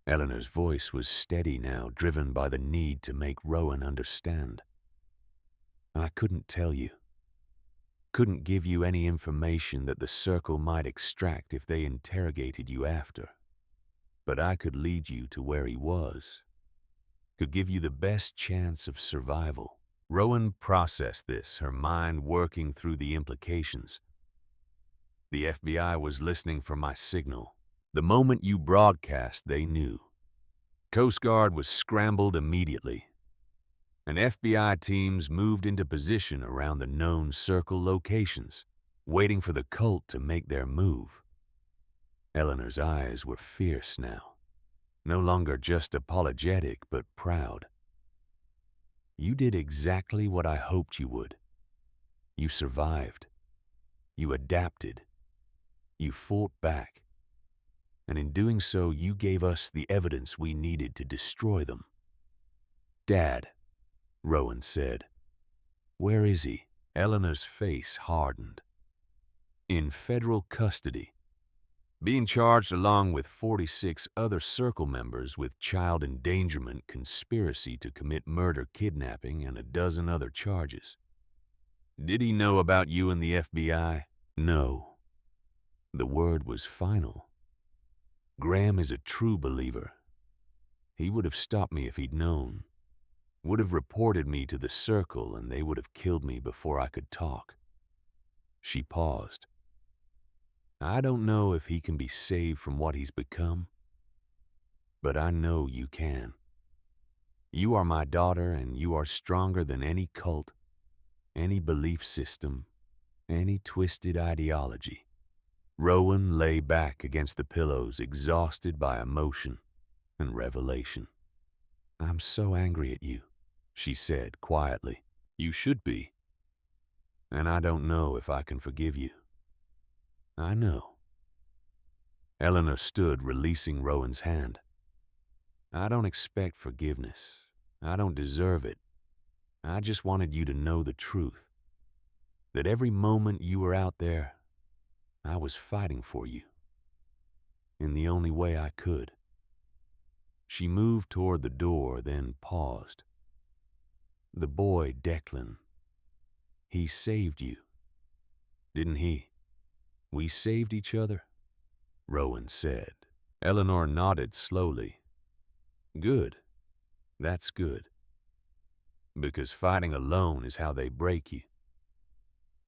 Eleanor's voice was steady now, driven by the need to make Rowan understand. "I couldn't tell you. Couldn't give you any information that the Circle might extract if they interrogated you after. But I could lead you to where he was. Could give you the best chance of survival." Rowan processed this, her mind working through the implications. "The FBI was listening for my signal. The moment you broadcast, they knew. Coast Guard was scrambled immediately. and FBI teams moved into position around the known circle locations, waiting for the cult to make their move. Eleanor's eyes were fierce now, no longer just apologetic but proud. You did exactly what I hoped you would. You survived. You adapted. You fought back. And in doing so, you gave us the evidence we needed to destroy them. Dad, Rowan said. Where is he? Eleanor's face hardened. In federal custody, being charged along with 46 other Circle members with child endangerment, conspiracy to commit murder, kidnapping, and a dozen other charges. Did he know about you and the FBI? No. The word was final. Graham is a true believer. He would have stopped me if he'd known. Would have reported me to the Circle, and they would have killed me before I could talk. She paused. I don't know if he can be saved from what he's become, but I know you can. You are my daughter, and you are stronger than any cult, any belief system, any twisted ideology. Rowan lay back against the pillows, exhausted by emotion and revelation. I'm so angry at you, she said quietly. You should be. And I don't know if I can forgive you. I know. Eleanor stood, releasing Rowan's hand. I don't expect forgiveness. I don't deserve it. I just wanted you to know the truth. That every moment you were out there, I was fighting for you. In the only way I could. She moved toward the door, then paused. The boy, Declan. He saved you. Didn't he? We saved each other, Rowan said. Eleanor nodded slowly. Good. That's good. Because fighting alone is how they break you.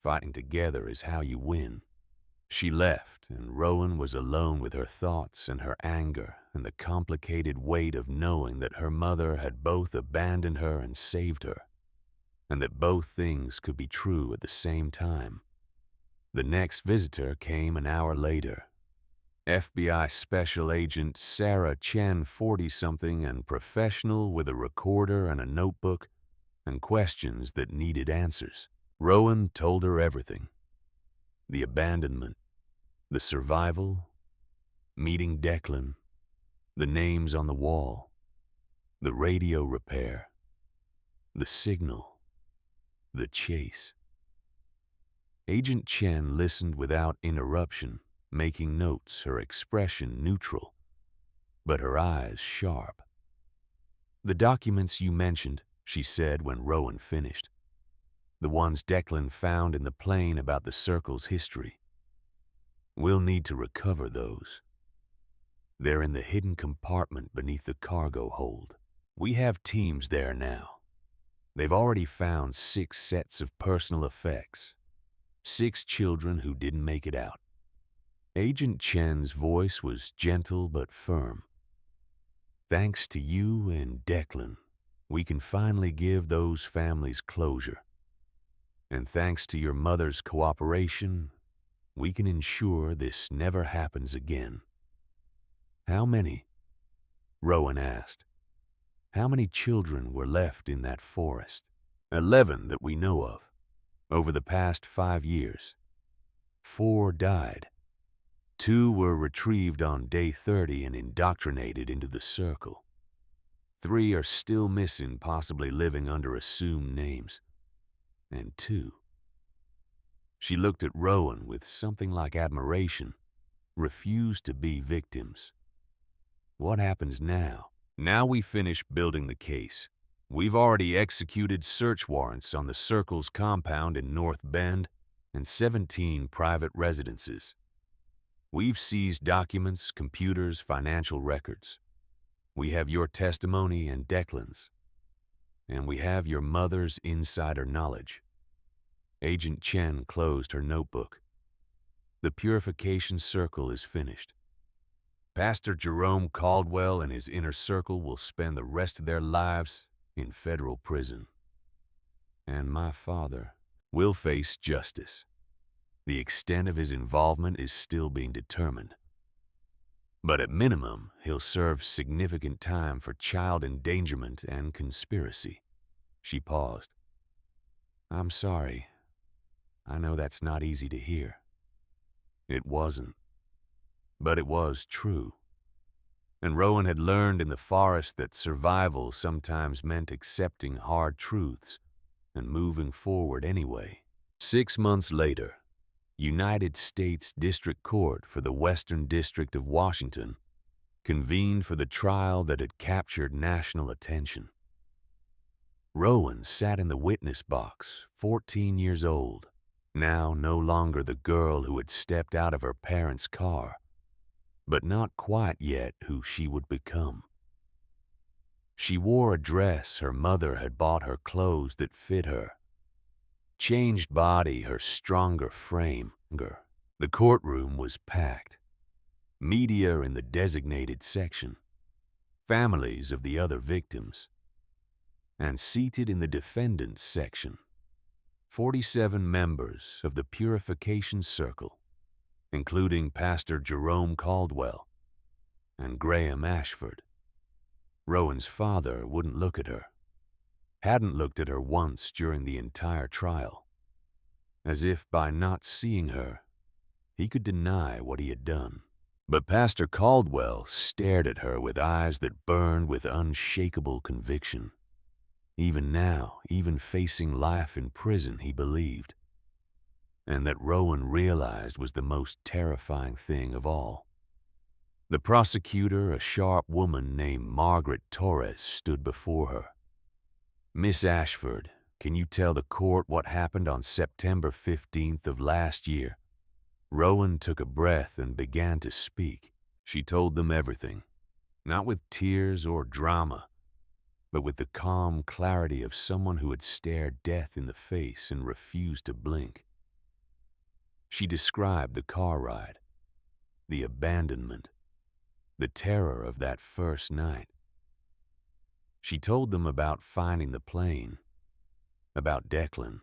Fighting together is how you win. She left, and Rowan was alone with her thoughts and her anger and the complicated weight of knowing that her mother had both abandoned her and saved her, and that both things could be true at the same time. The next visitor came an hour later. FBI Special Agent Sarah Chen, 40-something and professional, with a recorder and a notebook and questions that needed answers. Rowan told her everything. The abandonment, the survival, meeting Declan, the names on the wall, the radio repair, the signal, the chase. Agent Chen listened without interruption, making notes, her expression neutral, but her eyes sharp. The documents you mentioned, she said when Rowan finished. The ones Declan found in the plane about the Circle's history. We'll need to recover those. They're in the hidden compartment beneath the cargo hold. We have teams there now. They've already found 6 sets of personal effects. 6 children who didn't make it out. Agent Chen's voice was gentle but firm. Thanks to you and Declan, we can finally give those families closure. And thanks to your mother's cooperation, we can ensure this never happens again. How many? Rowan asked. How many children were left in that forest? 11 that we know of. Over the past 5 years. 4 died. 2 were retrieved on day 30 and indoctrinated into the Circle. 3 are still missing, possibly living under assumed names. And 2. She looked at Rowan with something like admiration, refused to be victims. What happens now? Now we finish building the case. We've already executed search warrants on the Circle's compound in North Bend and 17 private residences. We've seized documents, computers, financial records. We have your testimony and Declan's. And we have your mother's insider knowledge. Agent Chen closed her notebook. The purification circle is finished. Pastor Jerome Caldwell and his inner circle will spend the rest of their lives in federal prison. And my father will face justice. The extent of his involvement is still being determined. But at minimum, he'll serve significant time for child endangerment and conspiracy. She paused. I'm sorry. I know that's not easy to hear. It wasn't. But it was true. And Rowan had learned in the forest that survival sometimes meant accepting hard truths and moving forward anyway. 6 months later, United States District Court for the Western District of Washington convened for the trial that had captured national attention. Rowan sat in the witness box, 14 years old, now no longer the girl who had stepped out of her parents' car, but not quite yet who she would become. She wore a dress her mother had bought her clothes that fit her. Changed body, her stronger frame. The courtroom was packed. Media in the designated section, families of the other victims, and seated in the defendant's section, 47 members of the Purification Circle, including Pastor Jerome Caldwell and Graham Ashford. Rowan's father wouldn't look at her, hadn't looked at her once during the entire trial, as if by not seeing her, he could deny what he had done. But Pastor Caldwell stared at her with eyes that burned with unshakable conviction. Even now, even facing life in prison, he believed. And that Rowan realized was the most terrifying thing of all. The prosecutor, a sharp woman named Margaret Torres, stood before her. Miss Ashford, can you tell the court what happened on September 15th of last year? Rowan took a breath and began to speak. She told them everything, not with tears or drama, but with the calm clarity of someone who had stared death in the face and refused to blink. She described the car ride, the abandonment, the terror of that first night. She told them about finding the plane, about Declan,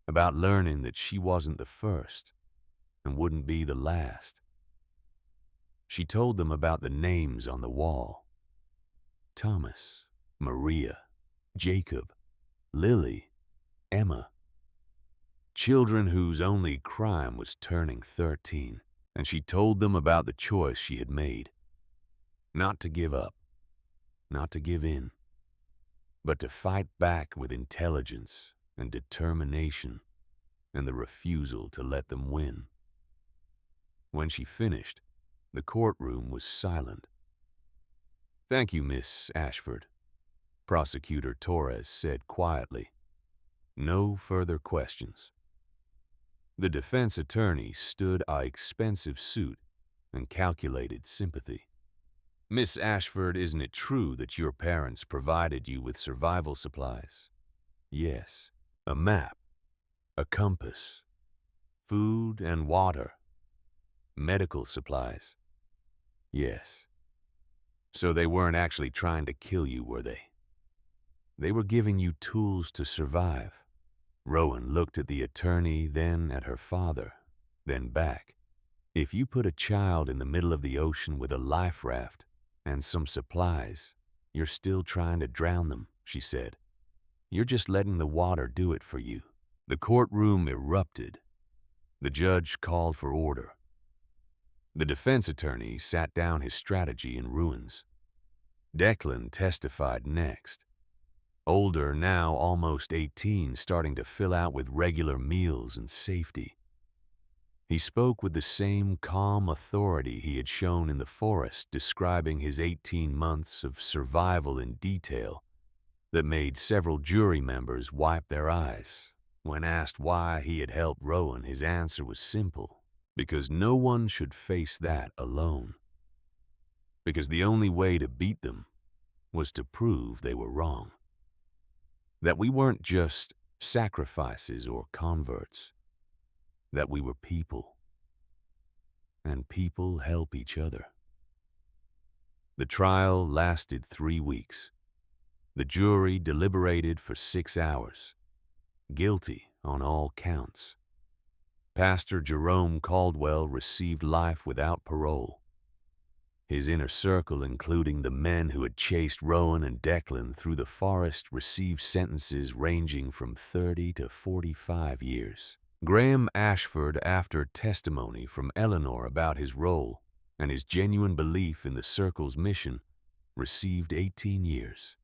about learning that she wasn't the first and wouldn't be the last. She told them about the names on the wall. Thomas, Maria, Jacob, Lily, Emma. Children whose only crime was turning 13. And she told them about the choice she had made. Not to give up, not to give in, but to fight back with intelligence and determination and the refusal to let them win. When she finished, the courtroom was silent. Thank you, Miss Ashford, Prosecutor Torres said quietly. No further questions. The defense attorney stood an expensive suit and calculated sympathy. Miss Ashford, isn't it true that your parents provided you with survival supplies? Yes. A map, a compass, food and water, medical supplies. Yes. So they weren't actually trying to kill you, were they? They were giving you tools to survive. Rowan looked at the attorney, then at her father, then back. If you put a child in the middle of the ocean with a life raft and some supplies, you're still trying to drown them, she said. You're just letting the water do it for you. The courtroom erupted. The judge called for order. The defense attorney sat down his strategy in ruins. Declan testified next. Older, now almost 18, starting to fill out with regular meals and safety. He spoke with the same calm authority he had shown in the forest, describing his 18 months of survival in detail that made several jury members wipe their eyes. When asked why he had helped Rowan, his answer was simple: because no one should face that alone. Because the only way to beat them was to prove they were wrong. That we weren't just sacrifices or converts. That we were people. And people help each other. The trial lasted 3 weeks. The jury deliberated for 6 hours, guilty on all counts. Pastor Jerome Caldwell received life without parole. His inner circle, including the men who had chased Rowan and Declan through the forest, received sentences ranging from 30 to 45 years. Graham Ashford, after testimony from Eleanor about his role and his genuine belief in the circle's mission, received 18 years.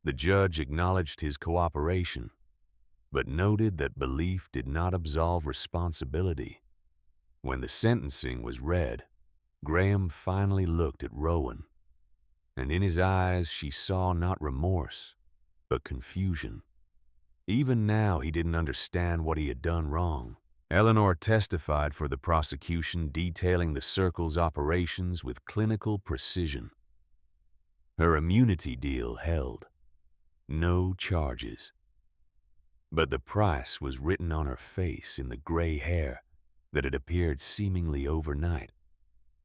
The judge acknowledged his cooperation, but noted that belief did not absolve responsibility. When the sentencing was read, Graham finally looked at Rowan, and in his eyes she saw not remorse, but confusion. Even now he didn't understand what he had done wrong. Eleanor testified for the prosecution, detailing the circle's operations with clinical precision. Her immunity deal held. No charges. But the price was written on her face in the gray hair that had appeared seemingly overnight,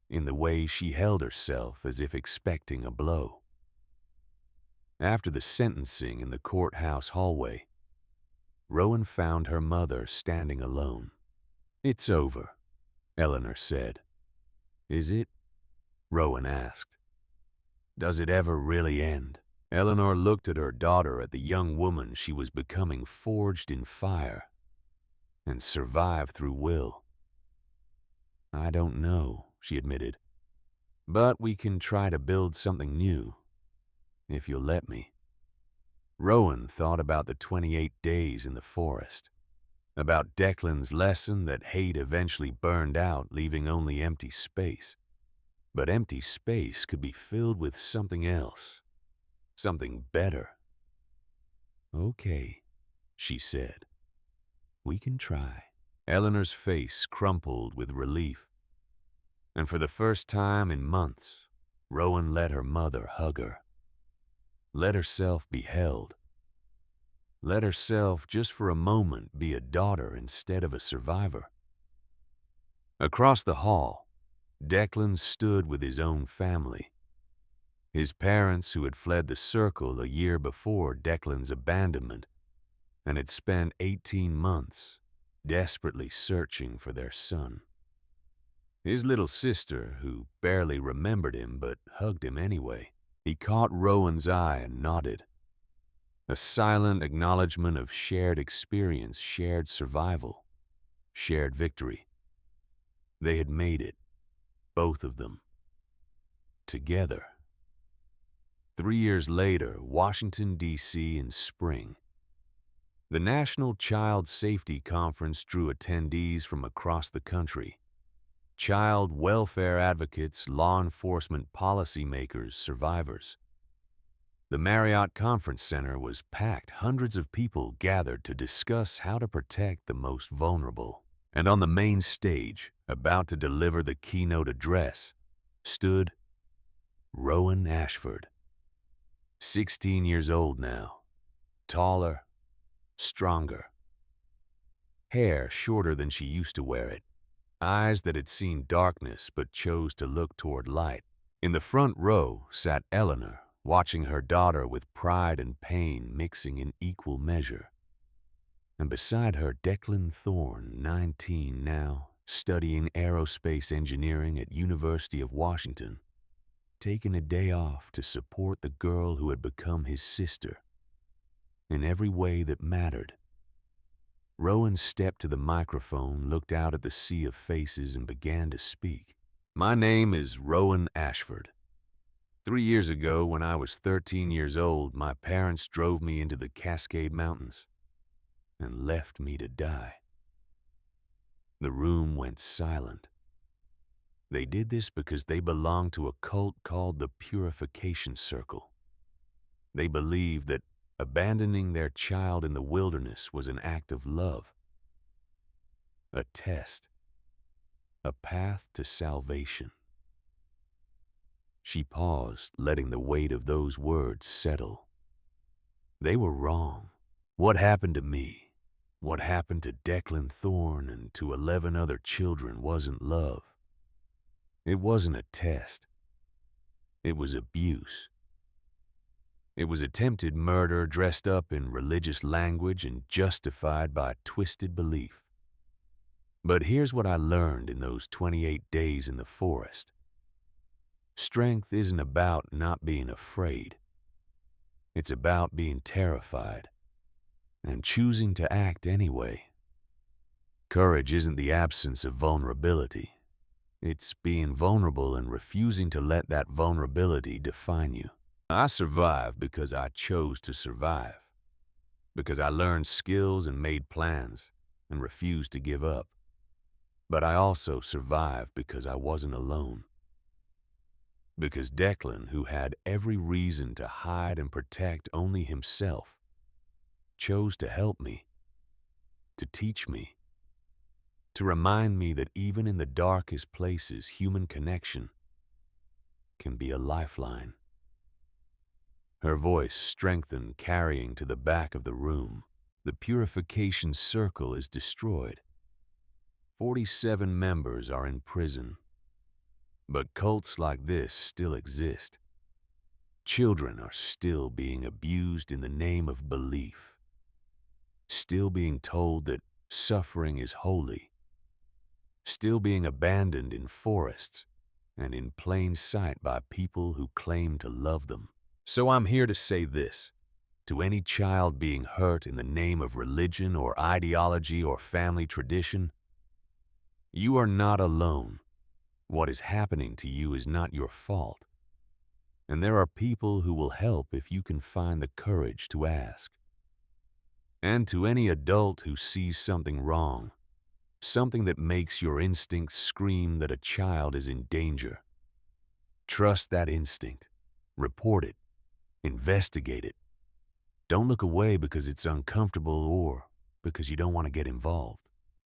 in the way she held herself as if expecting a blow. After the sentencing in the courthouse hallway, Rowan found her mother standing alone. "It's over," Eleanor said. "Is it?" Rowan asked. "Does it ever really end?" Eleanor looked at her daughter, at the young woman she was becoming, forged in fire and survived through will. "I don't know," she admitted, "but we can try to build something new, if you'll let me." Rowan thought about the 28 days in the forest, about Declan's lesson that hate eventually burned out, leaving only empty space. But empty space could be filled with something else, something better. "Okay," she said. "We can try." Eleanor's face crumpled with relief, and for the first time in months, Rowan let her mother hug her. Let herself be held. Let herself, just for a moment, be a daughter instead of a survivor. Across the hall, Declan stood with his own family. His parents, who had fled the circle a year before Declan's abandonment and had spent 18 months desperately searching for their son. His little sister, who barely remembered him but hugged him anyway. He caught Rowan's eye and nodded. A silent acknowledgement of shared experience, shared survival, shared victory. They had made it, both of them, together. 3 years later, Washington, D.C. in spring. The National Child Safety Conference drew attendees from across the country. Child welfare advocates, law enforcement policymakers, survivors. The Marriott Conference Center was packed. Hundreds of people gathered to discuss how to protect the most vulnerable. And on the main stage, about to deliver the keynote address, stood Rowan Ashford. 16 years old now, taller, stronger. Hair shorter than she used to wear it. Eyes that had seen darkness but chose to look toward light. In the front row sat Eleanor, watching her daughter with pride and pain mixing in equal measure. And beside her, Declan Thorne, 19 now, studying aerospace engineering at University of Washington, taking a day off to support the girl who had become his sister in every way that mattered. Rowan stepped to the microphone, looked out at the sea of faces, and began to speak. "My name is Rowan Ashford. 3 years ago, when I was 13 years old, my parents drove me into the Cascade Mountains and left me to die." The room went silent. They did this because they belonged to a cult called the Purification Circle. They believed that abandoning their child in the wilderness was an act of love, a test, a path to salvation. She paused, letting the weight of those words settle. They were wrong. What happened to me, what happened to Declan Thorne and to 11 other children wasn't love. It wasn't a test. It was abuse. It was attempted murder dressed up in religious language and justified by twisted belief. But here's what I learned in those 28 days in the forest. Strength isn't about not being afraid. It's about being terrified and choosing to act anyway. Courage isn't the absence of vulnerability. It's being vulnerable and refusing to let that vulnerability define you. I survived because I chose to survive, because I learned skills and made plans and refused to give up. But I also survived because I wasn't alone. Because Declan, who had every reason to hide and protect only himself, chose to help me, to teach me, to remind me that even in the darkest places, human connection can be a lifeline. Her voice strengthened, carrying to the back of the room. The purification circle is destroyed. 47 members are in prison. But cults like this still exist. Children are still being abused in the name of belief. Still being told that suffering is holy. Still being abandoned in forests and in plain sight by people who claim to love them. So I'm here to say this. To any child being hurt in the name of religion or ideology or family tradition, you are not alone. What is happening to you is not your fault. And there are people who will help if you can find the courage to ask. And to any adult who sees something wrong, something that makes your instincts scream that a child is in danger, trust that instinct. Report it. Investigate it. Don't look away because it's uncomfortable or because you don't want to get involved.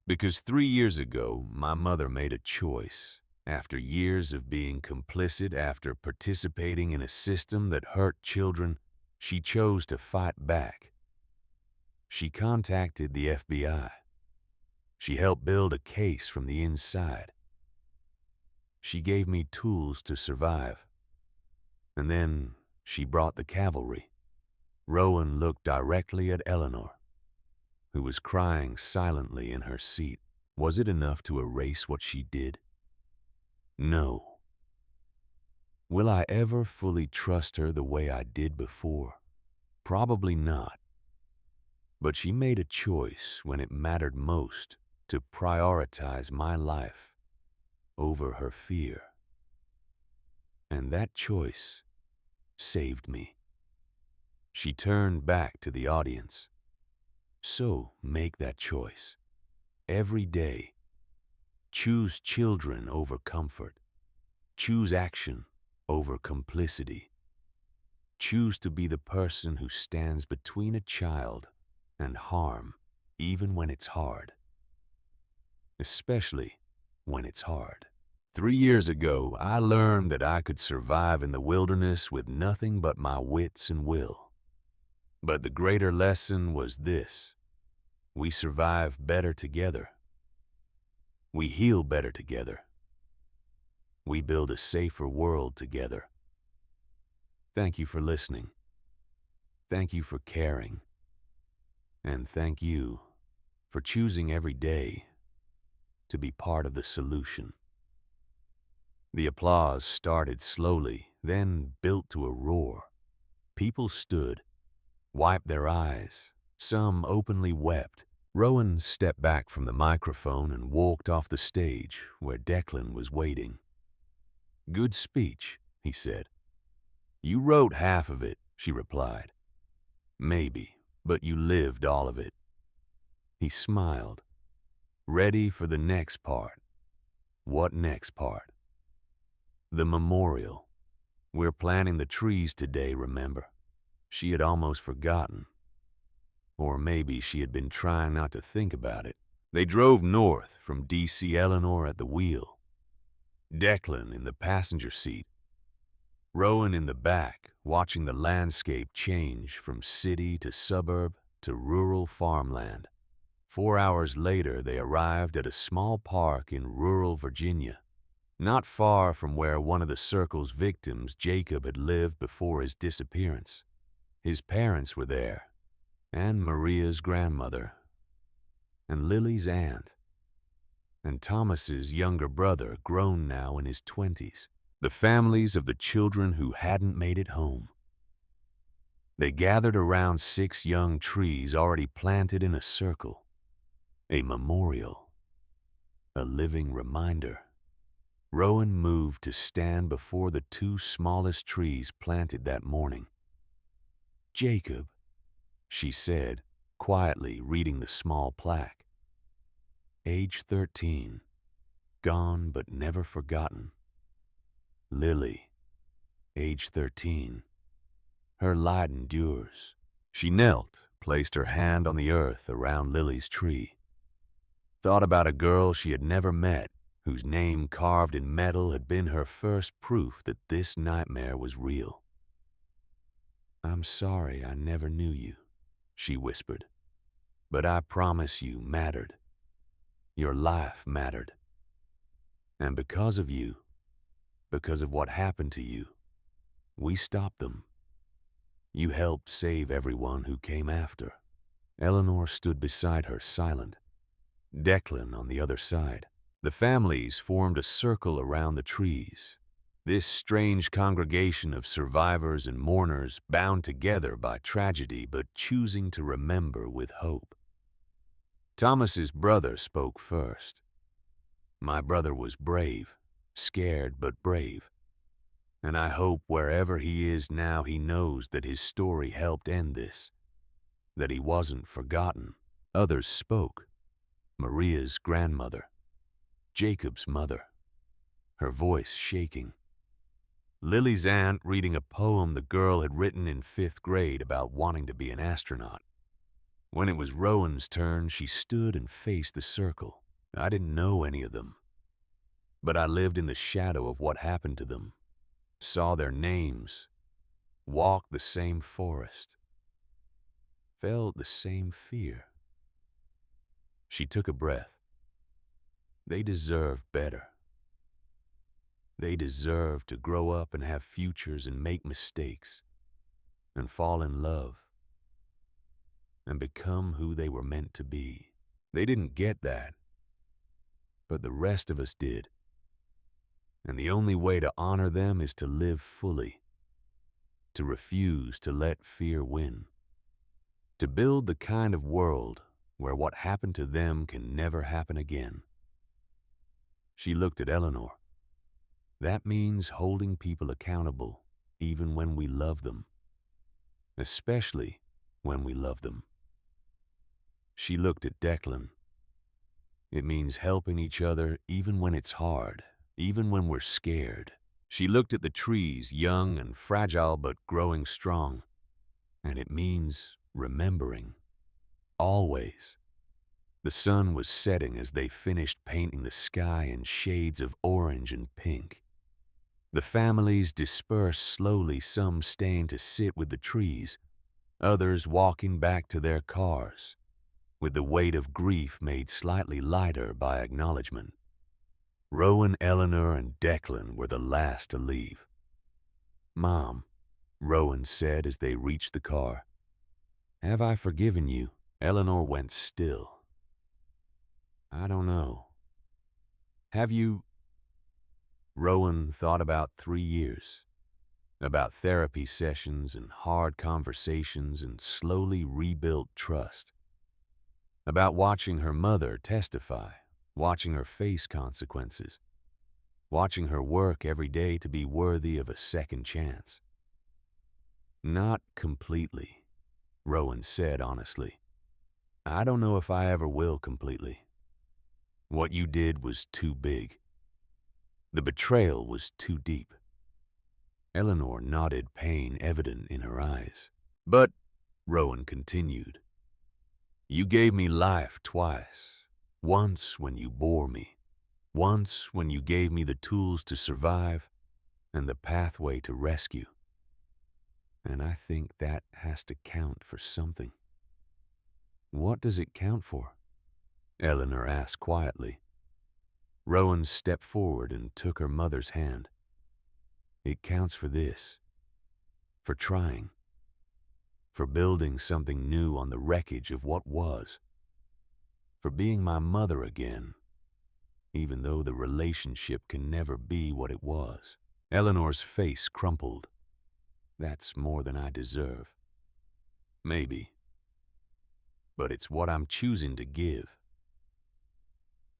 Because 3 years ago, my mother made a choice. After years of being complicit, after participating in a system that hurt children, she chose to fight back. She contacted the FBI. She helped build a case from the inside. She gave me tools to survive. And then she brought the cavalry. Rowan looked directly at Eleanor, who was crying silently in her seat. Was it enough to erase what she did? No. Will I ever fully trust her the way I did before? Probably not. But she made a choice when it mattered most to prioritize my life over her fear. And that choice saved me. She turned back to the audience. So make that choice. Every day, choose children over comfort. Choose action over complicity. Choose to be the person who stands between a child and harm, even when it's hard. Especially when it's hard. 3 years ago, I learned that I could survive in the wilderness with nothing but my wits and will. But the greater lesson was this. We survive better together. We heal better together. We build a safer world together. Thank you for listening. Thank you for caring. And thank you for choosing every day to be part of the solution. The applause started slowly, then built to a roar. People stood, wiped their eyes. Some openly wept. Rowan stepped back from the microphone and walked off the stage where Declan was waiting. "Good speech," he said. "You wrote half of it," she replied. "Maybe, but you lived all of it." He smiled, ready for the next part. What next part? The memorial. We're planting the trees today, remember? She had almost forgotten. Or maybe she had been trying not to think about it. They drove north from D.C., Eleanor at the wheel. Declan in the passenger seat. Rowan in the back, watching the landscape change from city to suburb to rural farmland. 4 hours later, they arrived at a small park in rural Virginia, not far from where one of the circle's victims, Jacob, had lived before his disappearance. His parents were there, and Maria's grandmother, and Lily's aunt, and Thomas's younger brother, grown now in his 20s. The families of the children who hadn't made it home. They gathered around 6 young trees already planted in a circle, a memorial, a living reminder. Rowan moved to stand before the 2 smallest trees planted that morning. "Jacob," she said, quietly reading the small plaque. "Age 13, gone but never forgotten. Lily, age 13, her light endures." She knelt, placed her hand on the earth around Lily's tree. Thought about a girl she had never met, whose name carved in metal had been her first proof that this nightmare was real. "I'm sorry I never knew you," she whispered, "but I promise you mattered. Your life mattered. And because of you, because of what happened to you, we stopped them. You helped save everyone who came after." Eleanor stood beside her, silent. Declan on the other side. The families formed a circle around the trees. This strange congregation of survivors and mourners bound together by tragedy but choosing to remember with hope. Thomas's brother spoke first. "My brother was brave, scared but brave. And I hope wherever he is now he knows that his story helped end this, that he wasn't forgotten." Others spoke. Maria's grandmother, Jacob's mother, her voice shaking. Lily's aunt reading a poem the girl had written in 5th grade about wanting to be an astronaut. When it was Rowan's turn, she stood and faced the circle. I didn't know any of them, but I lived in the shadow of what happened to them, saw their names, walked the same forest, felt the same fear. She took a breath. They deserve better. They deserve to grow up and have futures and make mistakes and fall in love and become who they were meant to be. They didn't get that, but the rest of us did. And the only way to honor them is to live fully, to refuse to let fear win, to build the kind of world where what happened to them can never happen again. She looked at Eleanor. That means holding people accountable even when we love them, especially when we love them. She looked at Declan. It means helping each other even when it's hard, even when we're scared. She looked at the trees, young and fragile but growing strong. And it means remembering. Always. The sun was setting as they finished painting the sky in shades of orange and pink. The families dispersed slowly, some staying to sit with the trees, others walking back to their cars, with the weight of grief made slightly lighter by acknowledgement. Rowan, Eleanor, and Declan were the last to leave. "Mom," Rowan said as they reached the car, "have I forgiven you?" Eleanor went still. "I don't know. Have you?" Rowan thought about 3 years, about therapy sessions and hard conversations and slowly rebuilt trust, about watching her mother testify, watching her face consequences, watching her work every day to be worthy of a second chance. "Not completely," Rowan said honestly. "I don't know if I ever will completely. What you did was too big. The betrayal was too deep." Eleanor nodded, pain evident in her eyes. "But," Rowan continued, "you gave me life twice. Once when you bore me. Once when you gave me the tools to survive and the pathway to rescue. And I think that has to count for something." "What does it count for?" Eleanor asked quietly. Rowan stepped forward and took her mother's hand. "It counts for this. For trying. for building something new on the wreckage of what was, for being my mother again, even though the relationship can never be what it was. Eleanor's face crumpled. That's more than I deserve. Maybe. But it's what I'm choosing to give.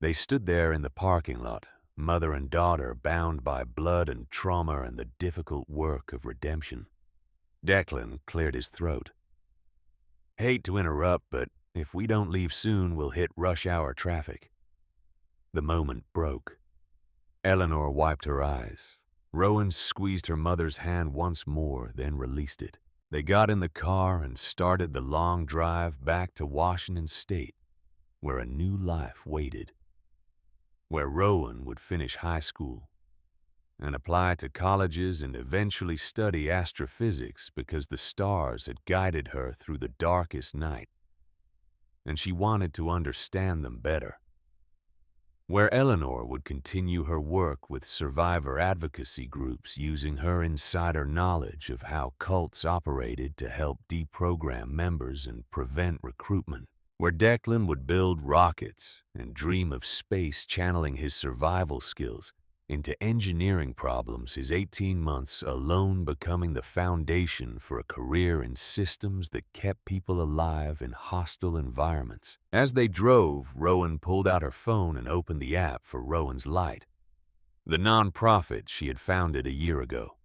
They stood there in the parking lot, mother and daughter bound by blood and trauma and the difficult work of redemption. Declan cleared his throat. Hate to interrupt, but if we don't leave soon, we'll hit rush hour traffic. The moment broke. Eleanor wiped her eyes. Rowan squeezed her mother's hand once more, then released it. They got in the car and started the long drive back to Washington State, where a new life waited. Where Rowan would finish high school and apply to colleges and eventually study astrophysics because the stars had guided her through the darkest night, and she wanted to understand them better. Where Eleanor would continue her work with survivor advocacy groups using her insider knowledge of how cults operated to help deprogram members and prevent recruitment. Where Declan would build rockets and dream of space, channeling his survival skills into engineering problems, his 18 months alone becoming the foundation for a career in systems that kept people alive in hostile environments. As they drove, Rowan pulled out her phone and opened the app for Rowan's Light, the nonprofit she had founded a year ago.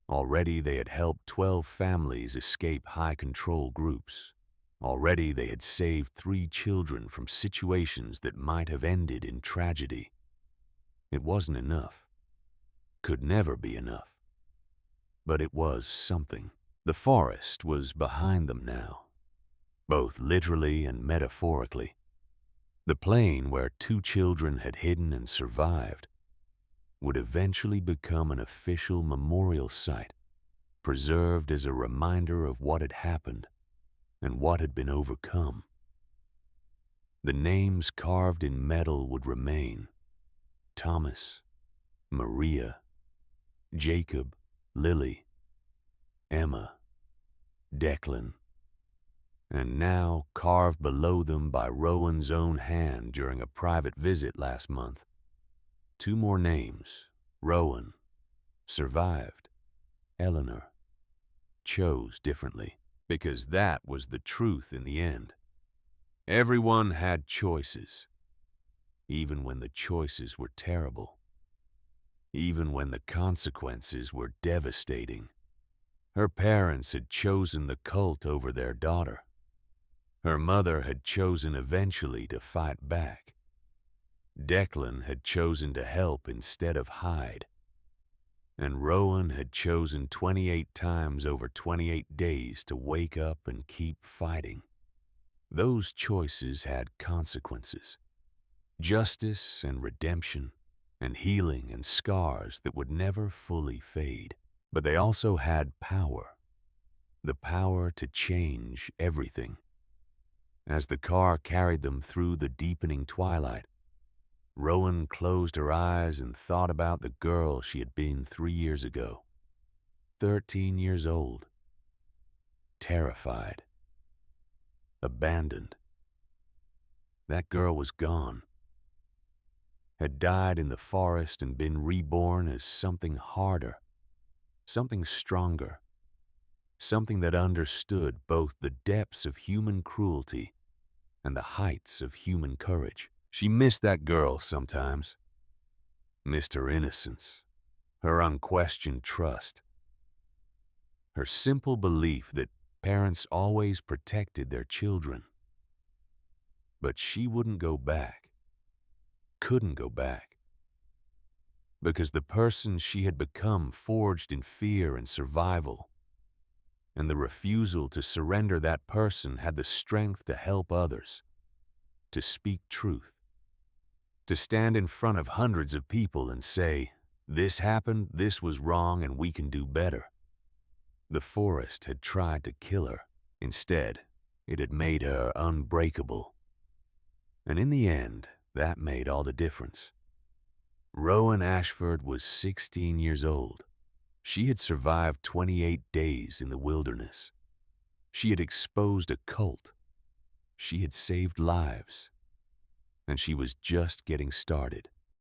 Already they had helped 12 families escape high-control groups. Already they had saved 3 children from situations that might have ended in tragedy. It wasn't enough. Could never be enough. But it was something. The forest was behind them now, both literally and metaphorically. The plain where 2 children had hidden and survived would eventually become an official memorial site, preserved as a reminder of what had happened and what had been overcome. The names carved in metal would remain: Thomas, Maria, Jacob, Lily, Emma, Declan, and now carved below them by Rowan's own hand during a private visit last month. 2 more names: Rowan, survived; Eleanor, chose differently. Because that was the truth in the end. Everyone had choices, even when the choices were terrible, even when the consequences were devastating. Her parents had chosen the cult over their daughter. Her mother had chosen eventually to fight back. Declan had chosen to help instead of hide. And Rowan had chosen 28 times over 28 days to wake up and keep fighting. Those choices had consequences. Justice and redemption, and healing and scars that would never fully fade. But they also had power. The power to change everything. As the car carried them through the deepening twilight, Rowan closed her eyes and thought about the girl she had been 3 years ago. 13 years old. Terrified. Abandoned. That girl was gone. Had died in the forest and been reborn as something harder, something stronger, something that understood both the depths of human cruelty and the heights of human courage. She missed that girl sometimes. Missed her innocence, her unquestioned trust, her simple belief that parents always protected their children. But she wouldn't go back, couldn't go back, because the person she had become forged in fear and survival, and the refusal to surrender that person had the strength to help others, to speak truth. To stand in front of hundreds of people and say, this happened, this was wrong, and we can do better. The forest had tried to kill her. Instead, it had made her unbreakable. And in the end, that made all the difference. Rowan Ashford was 16 years old. She had survived 28 days in the wilderness. She had exposed a cult. She had saved lives. And she was just getting started.